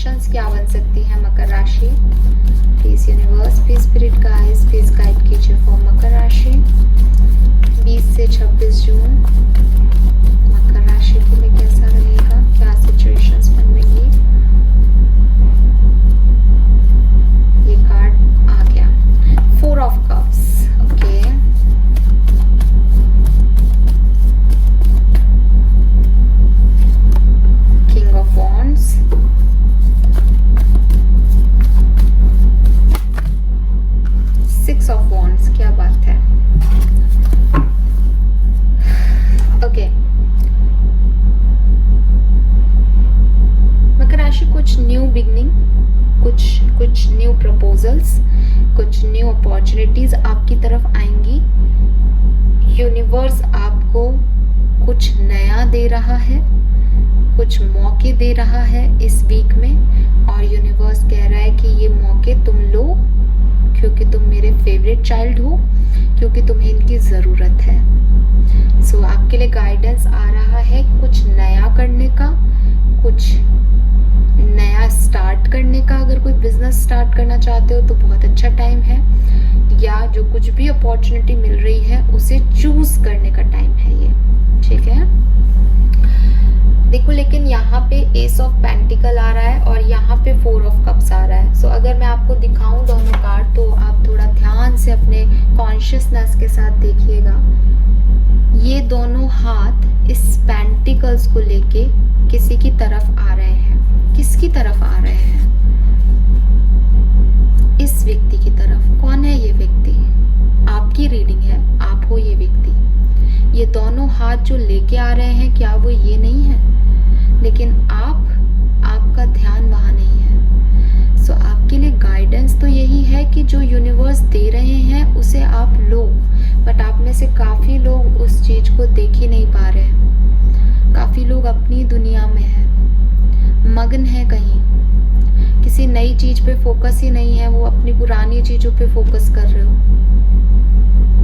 सिचुएशंस क्या बन सकती है मकर राशि? Please universe, please spirit guides, please guide कीजिए फॉर मकर राशि 20 से 26 जून। मकर राशि के लिए कैसा रहेगा, क्या सिचुएशंस बनेंगी? ये कार्ड आ गया, 4 of cups. Okay, king of wands, 6 of wands. क्या बात है। ओके, मकर राशि कुछ न्यू बिगनिंग, कुछ न्यू प्रपोजल्स, कुछ न्यू अपॉर्चुनिटीज आपकी तरफ आएंगी। यूनिवर्स आपको कुछ नया दे रहा है, कुछ मौके दे रहा है इस वीक में, और यूनिवर्स कह रहा है कि ये मौके तुम लो क्योंकि तुम मेरे फेवरेट चाइल्ड हो, क्योंकि तुम्हें इनकी ज़रूरत है। सो आपके लिए गाइडेंस आ रहा है कुछ नया करने का, कुछ नया स्टार्ट करने का। अगर कोई बिजनेस स्टार्ट करना चाहते हो तो बहुत अच्छा टाइम है, या जो कुछ भी अपॉर्चुनिटी मिल रही है उसे चूज करने का टाइम है ये, ठीक है। देखो, लेकिन यहाँ पे एस ऑफ पेंटिकल आ रहा है और यहाँ पे 4 ऑफ कप्स आ रहा है। सो अगर मैं आपको दिखाऊं दोनों कार्ड तो आप थोड़ा ध्यान से अपने कॉन्शियसनेस के साथ देखिएगा। ये दोनों हाथ इस पेंटिकल्स को लेके किसी की तरफ आ रहे हैं। किसकी तरफ आ रहे हैं? इस व्यक्ति की तरफ। कौन है ये व्यक्ति? आपकी रीडिंग है, आप हो ये व्यक्ति। ये दोनों हाथ जो लेके आ रहे हैं, क्या वो ये नहीं है? लेकिन आपका ध्यान वहां नहीं है। सो आपके लिए गाइडेंस तो यही है कि जो यूनिवर्स दे रहे हैं उसे आप लो, बट आप में से काफी लोग उस चीज को देख ही नहीं पा रहे हैं। काफी लोग अपनी दुनिया में है, मगन है, कहीं किसी नई चीज पे फोकस ही नहीं है, वो अपनी पुरानी चीजों पे फोकस कर रहे हो।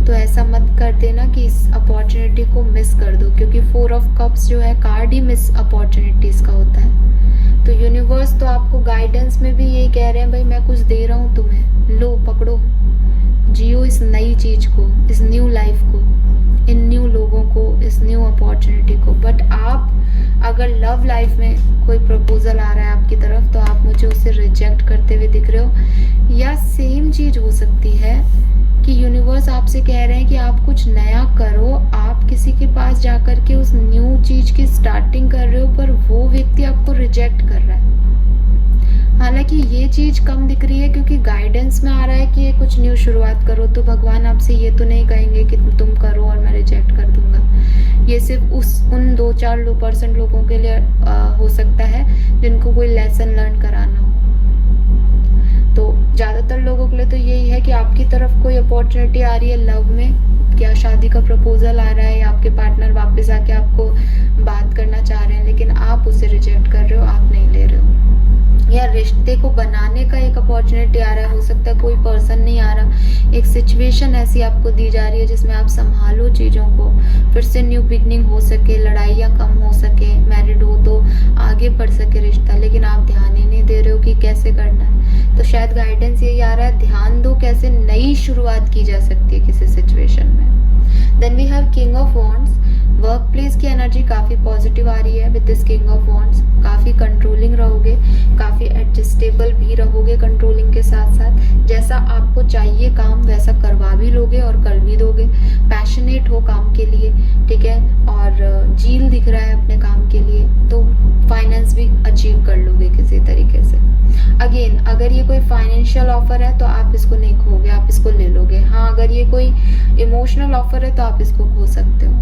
तो ऐसा मत कर देना कि इस अपॉर्चुनिटी को मिस कर दो, क्योंकि 4 ऑफ कप्स जो है कार्ड ही मिस अपॉर्चुनिटीज का होता है। तो यूनिवर्स तो आपको गाइडेंस में भी यही कह रहे हैं, भाई मैं कुछ दे रहा हूँ तुम्हें, लो, पकड़ो, जियो इस नई चीज को, इस न्यू लाइफ को, इन न्यू लोगों को, इस न्यू अपॉर्चुनिटी को। बट आप अगर लव लाइफ में कोई प्रपोजल आ रहा है आपकी तरफ तो आप मुझे उसे रिजेक्ट करते हुए दिख रहे हो। या सेम चीज हो सकती है कि यूनिवर्स आपसे कह रहे हैं कि आप कुछ नया करो, आप किसी के पास जाकर के उस न्यू चीज की स्टार्टिंग कर रहे हो, पर वो व्यक्ति आपको रिजेक्ट कर रहा है। हालांकि ये चीज कम दिख रही है क्योंकि गाइडेंस में आ रहा है कि ये कुछ न्यू शुरुआत करो, तो भगवान आपसे ये तो नहीं कहेंगे कि तुम करो और मैं रिजेक्ट कर दूंगा। ये सिर्फ उन 2-4% लोगों के लिए हो सकता है जिनको कोई लेसन लर्न कराना हो। तो ज्यादातर लोगों के लिए तो यही है कि आपकी तरफ कोई अपॉर्चुनिटी आ रही है लव में, क्या शादी का प्रपोजल आ रहा है, या आपके पार्टनर वापस आके आपको बात करना चाह रहे हैं, लेकिन आप उसे रिजेक्ट कर रहे हो, आप नहीं ले रहे हो। या रिश्ते को बनाने का एक अपॉर्चुनिटी आ रहा है, हो सकता है कोई पर्सन नहीं आ रहा, एक सिचुएशन ऐसी आपको दी जा रही है जिसमें आप संभालो चीज़ों को, फिर से न्यू बिगनिंग हो सके, लड़ाइयाँ कम हो सके, मैरिड हो तो आगे बढ़ सके रिश्ता, लेकिन आप ध्यान ही नहीं दे रहे हो कि कैसे करना है। तो शायद गाइडेंस यही आ रहा है, ध्यान दो कैसे नई शुरुआत की जा सकती है किसी सिचुएशन में। Then we have king of wands. Workplace की एनर्जी काफ़ी पॉजिटिव आ रही है with this king of wands. काफ़ी कंट्रोलिंग रहोगे, काफ़ी एडजस्टेबल भी रहोगे कंट्रोलिंग के साथ साथ। जैसा आपको चाहिए काम वैसा करवा भी लोगे और कर भी दोगे। पैशनेट हो काम के लिए, ठीक है, और जील दिख रहा है अपने काम के लिए, तो फाइनेंस भी अचीव कर लोगे किसी तरीके से। अगेन, अगर ये कोई फाइनेंशियल ऑफर है तो आप इसको नहीं खोगे, आप इसको ले लोगे। हाँ, अगर ये कोई इमोशनल ऑफर है तो आप इसको खो सकते हो।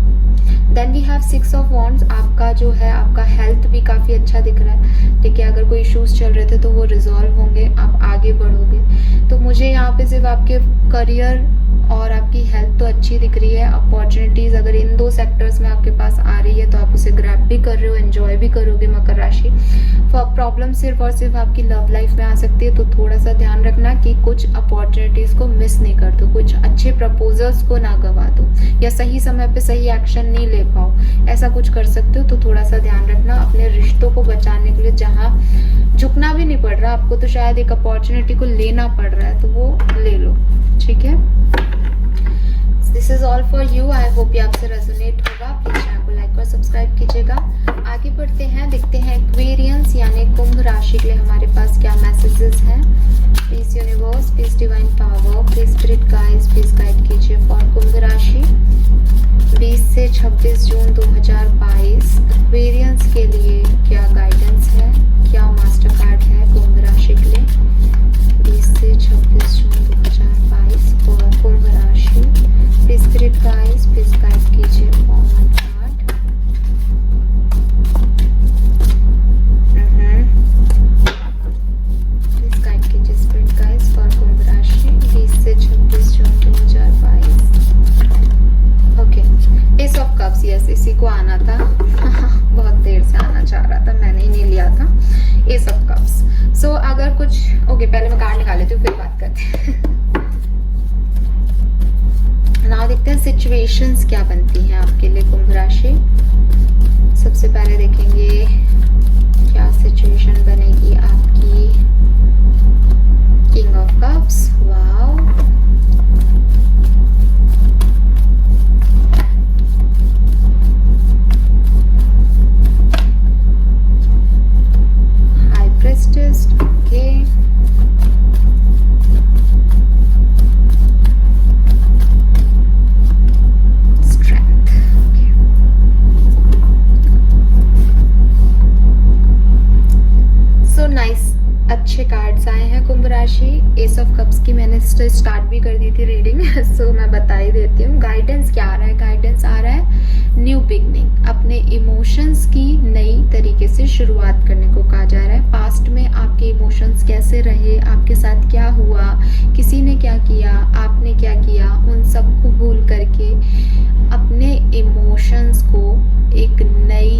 Then we have 6 of wands. आपका जो है, आपका हेल्थ भी काफ़ी अच्छा दिख रहा है, ठीक है। अगर कोई इश्यूज चल रहे थे तो वो रिजॉल्व होंगे, आप आगे बढ़ोगे। तो मुझे यहाँ पे सिर्फ आपके करियर और आपकी हेल्थ तो अच्छी दिख रही है। अपॉर्चुनिटीज़ अगर इन 2 सेक्टर्स में आपके पास आ रही है तो आप उसे ग्रैब भी कर रहे हो, एंजॉय भी करोगे मकर राशि। प्रॉब्लम सिर्फ और सिर्फ आपकी लव लाइफ में आ सकती है, तो थोड़ा सा ध्यान रखना कि कुछ अपॉर्चुनिटीज़ को मिस नहीं कर दो, कुछ अच्छे प्रपोजल्स को ना गवा दो, या सही समय पे सही एक्शन नहीं ले पाओ, ऐसा कुछ कर सकते हो। तो थोड़ा सा ध्यान रखना अपने रिश्तों को बचाने के लिए, जहाँ झुकना भी नहीं रहा, आपको तो शायद एक अपॉर्चुनिटी को लेना पड़ रहा है, तो वो ले लो, ठीक है। This is all for you. I hope ये आपसे रेजोनेट होगा। प्लीज चैनल को लाइक और सब्सक्राइब कीजिएगा। आगे बढ़ते हैं, देखते हैं एक्वेरियंस यानी कुंभ राशि के लिए हमारे पास क्या मैसेजेस हैं। Please universe, please divine power, please spirit guides, please guide कीजिए फॉर कुंभ राशि 20 से 26 जून 2022 एक्वेरियंस के लिए क्या गाइडेंस है, क्या मास्टर कार्ड है कुंभ राशि के लिए 20 से 26 जून 2022 फॉर कुंभ राशि। Please spirit guides, please guide कीजिए for one card. Please guide कीजिए स्पिरिट गाइड्स फॉर कुंभ राशि 20 से 26 जून 2022। Okay, ace of cups, yes इसी को आना था बहुत देर से आना चाह रहा था, मैंने ही नहीं लिया था। S of cups. सो अगर कुछ पहले मैं कार्ड निकाल लेती हूँ, फिर बात करते हैं। नाउ देखते हैं सिचुएशंस क्या बनती हैं आपके लिए कुंभ राशि। सबसे पहले देखेंगे क्या सिचुएशन बनेगी आपकी। King of cups, wow, high priestess, okay, अच्छे कार्ड्स आए हैं कुंभ राशि। एस ऑफ कप्स की मैंने स्टार्ट भी कर दी थी रीडिंग सो मैं बता ही देती हूँ। गाइडेंस क्या आ रहा है, गाइडेंस आ रहा है न्यू बिगनिंग, अपने इमोशंस की नई तरीके से शुरुआत करने को कहा जा रहा है। पास्ट में आपके इमोशंस कैसे रहे, आपके साथ क्या हुआ, किसी ने क्या किया, आपने क्या किया, उन सबको भूल करके अपने इमोशंस को एक नई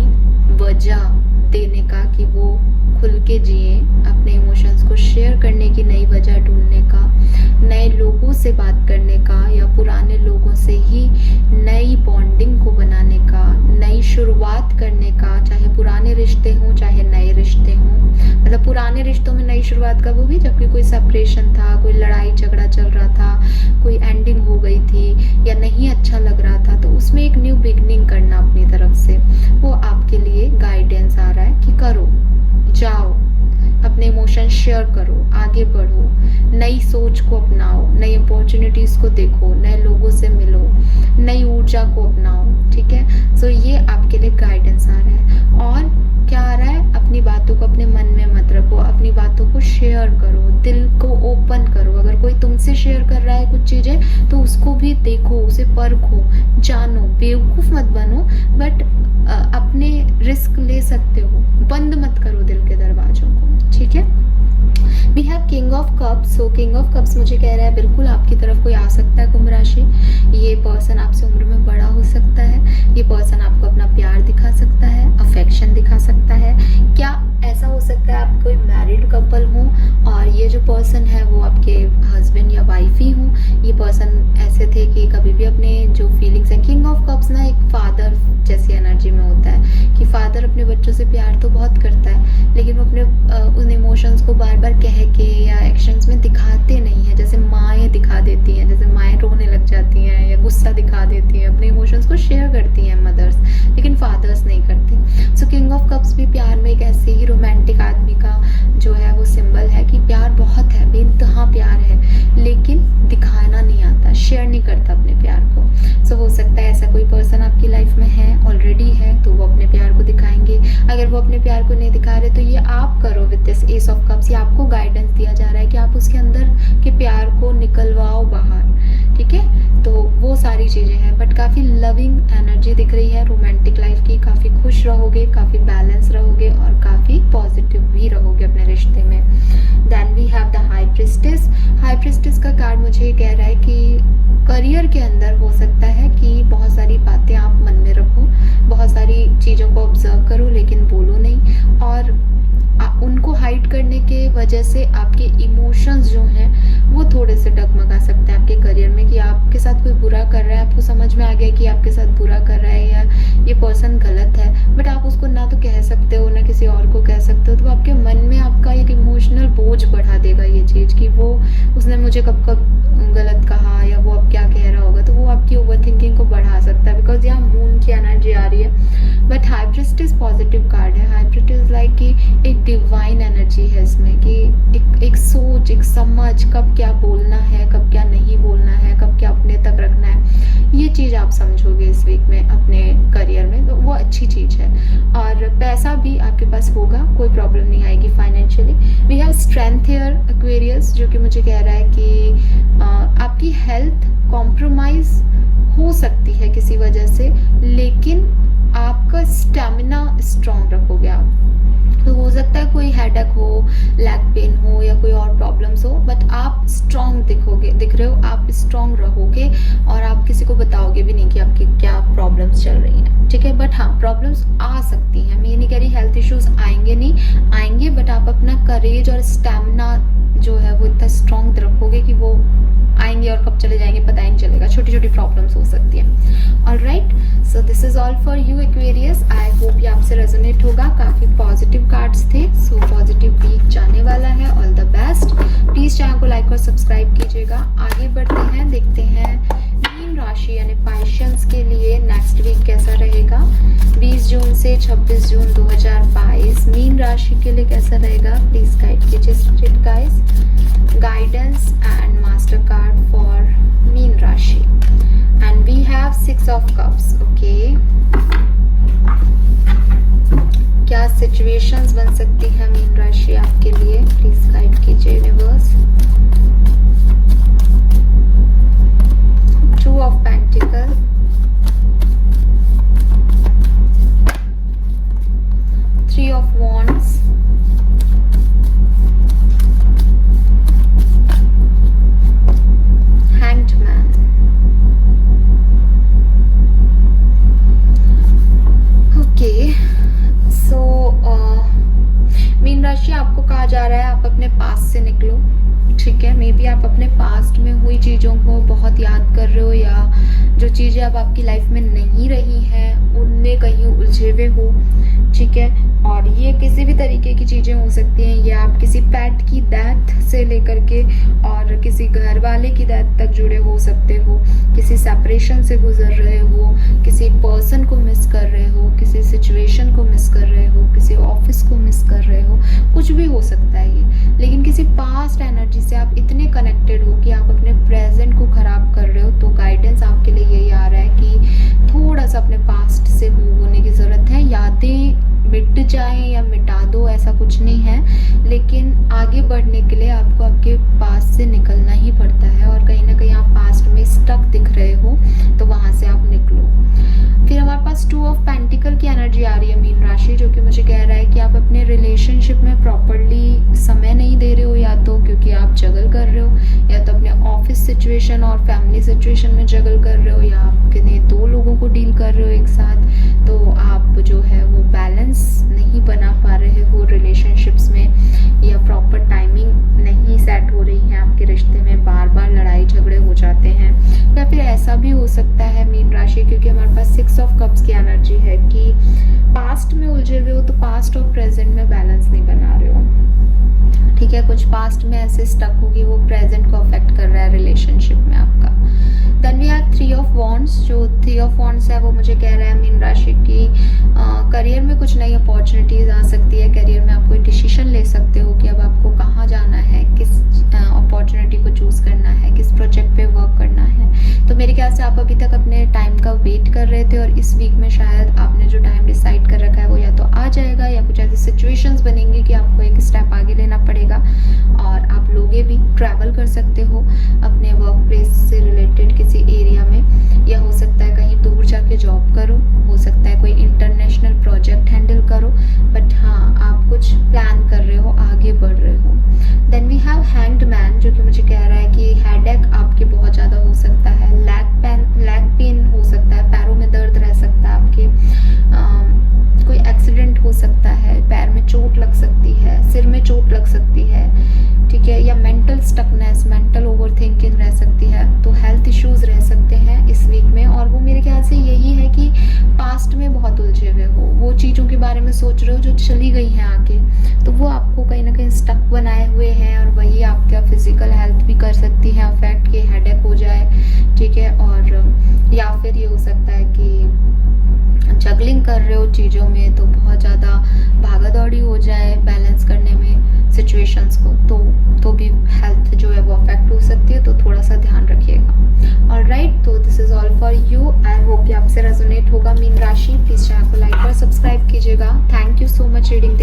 वजह देने का कि वो खुल के जिए, अपने इमोशंस को शेयर करने की नई वजह ढूंढने का, नए लोगों से बात करने का या पुराने लोगों से ही नई बॉन्डिंग को बनाने का, नई शुरुआत करने का, चाहे पुराने रिश्ते हों चाहे नए रिश्ते हों। मतलब पुराने रिश्तों में नई शुरुआत कब होगी, जबकि कोई सेपरेशन था, कोई लड़ाई झगड़ा चल रहा था, कोई एंडिंग हो गई थी या नहीं अच्छा लग रहा था, तो उसमें एक न्यू बिगनिंग करना अपनी तरफ से, वो आपके लिए गाइडेंस आ रहा है कि करो, जाओ, अपने इमोशन शेयर करो, आगे बढ़ो, नई सोच को अपनाओ, नई अपॉर्चुनिटीज को देखो, नए लोगों से मिलो, नई ऊर्जा को अपनाओ, ठीक है। सो ये आपके लिए गाइडेंस आ रहा है। और क्या आ रहा है, अपनी बातों को अपने मन में मत रखो, अपनी बातों को शेयर करो, दिल को ओपन करो। अगर कोई तुमसे शेयर कर रहा है कुछ चीजें तो उसको भी देखो, उसे परखो, जानो, बेवकूफ मत बनो, बट अपने रिस्क ले सकते हो, बंद मत करो दिल के दरवाजों को, ठीक है। We have king of cups. So king of cups मुझे कह रहा है बिल्कुल आपकी तरफ कोई आ सकता है कुंभ राशि। ये पर्सन आपसे उम्र में बड़ा हो सकता है, ये पर्सन आपको अपना प्यार दिखा सकता है, अफेक्शन दिखा सकता है। क्या ऐसा हो सकता है आप कोई मैरिड कपल हो और ये जो पर्सन है वो आपके हस्बैंड या वाइफ ही हो। ये पर्सन ऐसे थे कि कभी भी अपने जो फीलिंग्स है, किंग ऑफ कप्स ना एक फादर जैसी एनर्जी में होता है कि फादर अपने बच्चों से प्यार तो बहुत करता है, लेकिन वो अपने उन इमोशंस को बार बार कह के या एक्शंस में दिखाते नहीं है। जैसे माएँ दिखा देती हैं, जैसे माएँ रोने लग जाती हैं या गुस्सा दिखा देती हैं, अपने इमोशंस को शेयर करती हैं मदर्स, लेकिन फादर्स नहीं करते। सो किंग ऑफ कप्स भी प्यार में एक ऐसे ही रोमांटिक आदमी का जो है वो सिंबल है कि प्यार बहुत है, बेइंतहा प्यार है, लेकिन दिखाना नहीं आता, शेयर नहीं करता अपने प्यार को। सो हो सकता है ऐसा कोई पर्सन आपकी लाइफ में है, ऑलरेडी है, तो वो अपने प्यार को दिखाएंगे। अगर वो अपने प्यार को नहीं दिखा रहे तो ये आप करो with this S of cups. ये आपको गाइडेंस दिया जा रहा है कि आप उसके अंदर के प्यार को निकलवाओ बाहर, ठीक है। तो वो सारी चीज़ें हैं, बट काफ़ी लविंग एनर्जी दिख रही है रोमांटिक लाइफ की। काफ़ी खुश रहोगे, काफ़ी बैलेंस रहोगे और काफ़ी पॉजिटिव भी रहोगे अपने रिश्ते में। Then we have the high priestess. High priestess का कार्ड मुझे कह रहा है कि करियर के अंदर हो सकता है कि बहुत सारी बातें आप मन में रखो, बहुत सारी चीज़ों को ऑब्जर्व करो लेकिन बोलो नहीं, और उनको हाइड करने के वजह से आपके इमोशंस जो हैं वो थोड़े से डगमगा सकते हैं आपके करियर में, कि आपके साथ कोई बुरा कर रहा है, आपको समझ में आ गया कि आपके साथ बुरा कर रहा है या ये पर्सन गलत है, बट आप उसको ना तो कह सकते हो ना किसी और को कह सकते हो, तो आपके मन में आपका एक इमोशनल बोझ बढ़ा देगा ये चीज़ कि वो उसने मुझे कब कब गलत कहा या वो अब क्या कह रहा होगा, तो वो आपकी ओवर थिंकिंग को बढ़ा सकता है। बिकॉज यहाँ मून की एनर्जी आ रही है, but high priestess positive card है। हाई प्रीस्टेस लाइक कि एक डिवाइन एनर्जी है इसमें, कि एक सोच, एक समझ, कब क्या बोलना है, कब क्या नहीं बोलना है, कब क्या अपने तक रखना है, ये चीज़ आप समझोगे इस वीक में अपने करियर में, तो वो अच्छी चीज़ है। और पैसा भी आपके पास होगा, कोई प्रॉब्लम नहीं आएगी financially. We have strength here Aquarius, जो कि मुझे कह रहा है कि आपकी हेल्थ कॉम्प्रोमाइज हो सकती है किसी वजह से, लेकिन आपका स्टैमिना स्ट्रॉन्ग रखोगे आप। तो हो सकता है कोई हेडेक हो, लैक पेन हो या कोई और प्रॉब्लम्स हो, बट आप स्ट्रॉन्ग दिख रहे हो, आप स्ट्रॉन्ग रहोगे और आप किसी को बताओगे भी नहीं कि आपकी क्या प्रॉब्लम्स चल रही हैं, ठीक है। बट हाँ, प्रॉब्लम्स आ सकती हैं, मैं ये नहीं कह रही हेल्थ इश्यूज आएंगे नहीं, आएंगे, बट आप अपना करेज और स्टैमिना जो है वो इतना स्ट्रॉन्ग रखोगे कि वो आएंगे और कब चले जाएंगे पता ही नहीं चलेगा। छोटी छोटी प्रॉब्लम्स हो सकती हैं। Alright, so this is all for you Aquarius. I hope ये आपसे रेजोनेट होगा। काफ़ी पॉजिटिव कार्ड्स थे, सो पॉजिटिव वीक जाने वाला है। All the best. Please channel को लाइक और सब्सक्राइब कीजिएगा। आगे बढ़ते हैं, देखते हैं मीन राशि यानी पाइशियंस के लिए नेक्स्ट वीक कैसा रहेगा। 20 जून से 26 जून 2022 मीन राशि के लिए कैसा रहेगा, प्लीज़ गाइड कीजिए spirit guys. Guidance and master card for मीन राशि, and we have 6 of cups. Okay, क्या सिचुएशंस बन सकती है मीन राशि आपके लिए, प्लीज गाइड कीजिए universe. 2 of pentacle, 3 of wands, hanged man. Okay, so मीन राशि, आपको कहा जा रहा है आप अपने पास्ट से निकलो, ठीक है। मे बी आप अपने पास्ट में हुई चीज़ों को बहुत याद कर रहे हो, या जो चीज़ें अब आपकी लाइफ में नहीं रही हैं उनमें कहीं उलझे हुए हो, ठीक है। और ये किसी भी तरीके की चीज़ें हो सकती हैं, ये आप किसी पेट की डेथ से लेकर के और किसी घर वाले की डेथ तक जुड़े हो सकते हो, किसी सेपरेशन से गुजर रहे हो, किसी पर्सन को मिस कर रहे हो, किसी सिचुएशन को मिस कर रहे हो, किसी ऑफिस को मिस कर रहे हो, कुछ भी हो सकता है ये। लेकिन किसी पास्ट एनर्जी से आप इतने कनेक्टेड हो कि आप अपने प्रेजेंट को खराब कर रहे हो, तो गाइडेंस आपके लिए यही आ रहा है कि थोड़ा सा अपने पास्ट से मूव होने की ज़रूरत है। यादें मिट जाएं या मिटा दो, ऐसा कुछ नहीं है, लेकिन आगे बढ़ने के लिए आपको आपके पास्ट से निकलना ही पड़ता है। और कहीं ना कहीं आप पास्ट में स्टक दिख रहे हो, तो वहाँ से आप निकलो। फिर हमारे पास 2 ऑफ पेंटिकल की एनर्जी आ रही है मीन राशि, जो कि मुझे कह रहा है कि आप अपने रिलेशनशिप में प्रॉपरली समय नहीं दे रहे हो, या तो क्योंकि आप जगल कर रहे हो, या तो अपने ऑफिस सिचुएशन और फैमिली सिचुएशन में जगल कर रहे हो, या आप कितने 2 लोगों को डील कर रहे हो एक साथ, तो आप जो है वो बैलेंस नहीं बना पा रहे हो रिलेशनशिप्स में, या प्रॉपर टाइमिंग नहीं सेट हो रही है आपके रिश्ते में, बार बार लड़ाई झगड़े हो जाते हैं। या फिर ऐसा भी हो सकता है मीन राशि, क्योंकि हमारे पास 6 ऑफ कप्स की एनर्जी है कि पास्ट में उलझे हुए हो, तो पास्ट और प्रेजेंट में बैलेंस नहीं बना रहे हो, ठीक है। कुछ पास्ट में ऐसे स्टक होगी, वो प्रेजेंट को अफेक्ट कर रहा है रिलेशनशिप में आपका। Then we have 3 of wands. जो 3 ऑफ वॉन्ड्स है वो मुझे कह रहा है मीन राशि की करियर में कुछ नई अपॉर्चुनिटीज आ सकती है। करियर में आप कोई डिसीजन ले सकते हो कि अब आपको कहाँ जाना है, किस अपॉर्चुनिटी को चूज करना है, किस प्रोजेक्ट पे वर्क करना है। तो मेरे ख्याल से आप अभी तक अपने टाइम का वेट कर रहे थे, और इस वीक में शायद आपने जो टाइम डिसाइड कर रखा है वो या तो आ जाएगा, या कुछ ऐसी सिचुएशंस बनेंगी कि आपको एक स्टेप आगे लेना पड़ेगा, और आप लोगे भी ट्रैवल कर सकते हो अपने वर्क प्लेस से रिलेटेड किसी एरिया में, या हो सकता है कहीं दूर जाके जॉब करो, हो सकता है कोई इंटरनेशनल प्रोजेक्ट हैंडल करो, बट हाँ आप कुछ प्लान कर रहे हो, आगे बढ़ रहे हो। Then we have hanged man, जो कि मुझे कह रहा है कि हेडेक आपके बहुत ज़्यादा हो सकता है, लैक पेन हो सकता है, पैरों में दर्द रह सकता है आपके, कोई एक्सीडेंट हो सकता है, पैर में चोट लग सकती है, सिर में चोट लग सकती है, ठीक है, या मेंटल स्टकनेस, मेंटल ओवरथिंकिंग रह सकती है। तो हेल्थ इश्यूज रह सकते हैं इस वीक में, और वो मेरे ख्याल से यही है कि पास्ट में बहुत उलझे हुए हो, वो चीज़ों के बारे में सोच रहे हो जो चली गई हैं आगे, तो वो आपको कहीं ना कहीं स्टक बनाए हुए हैं, और वही आपका फिजिकल हेल्थ भी कर सकती है अफेक्ट, कि हेडेक हो जाए, ठीक है। और या फिर ये हो सकता है कि जगलिंग कर रहे हो चीज़ों में, तो बहुत ज़्यादा भागा दौड़ी हो जाए बैलेंस करने में सिचुएशंस को, तो भी हेल्थ जो है वो अफेक्ट हो सकती है, तो थोड़ा सा ध्यान रखिएगा। ऑलराइट, तो this is all for you. I hope कि आपसे रेजोनेट होगा मीन राशि। प्लीज चैनल को लाइक और सब्सक्राइब कीजिएगा। Thank you so much reading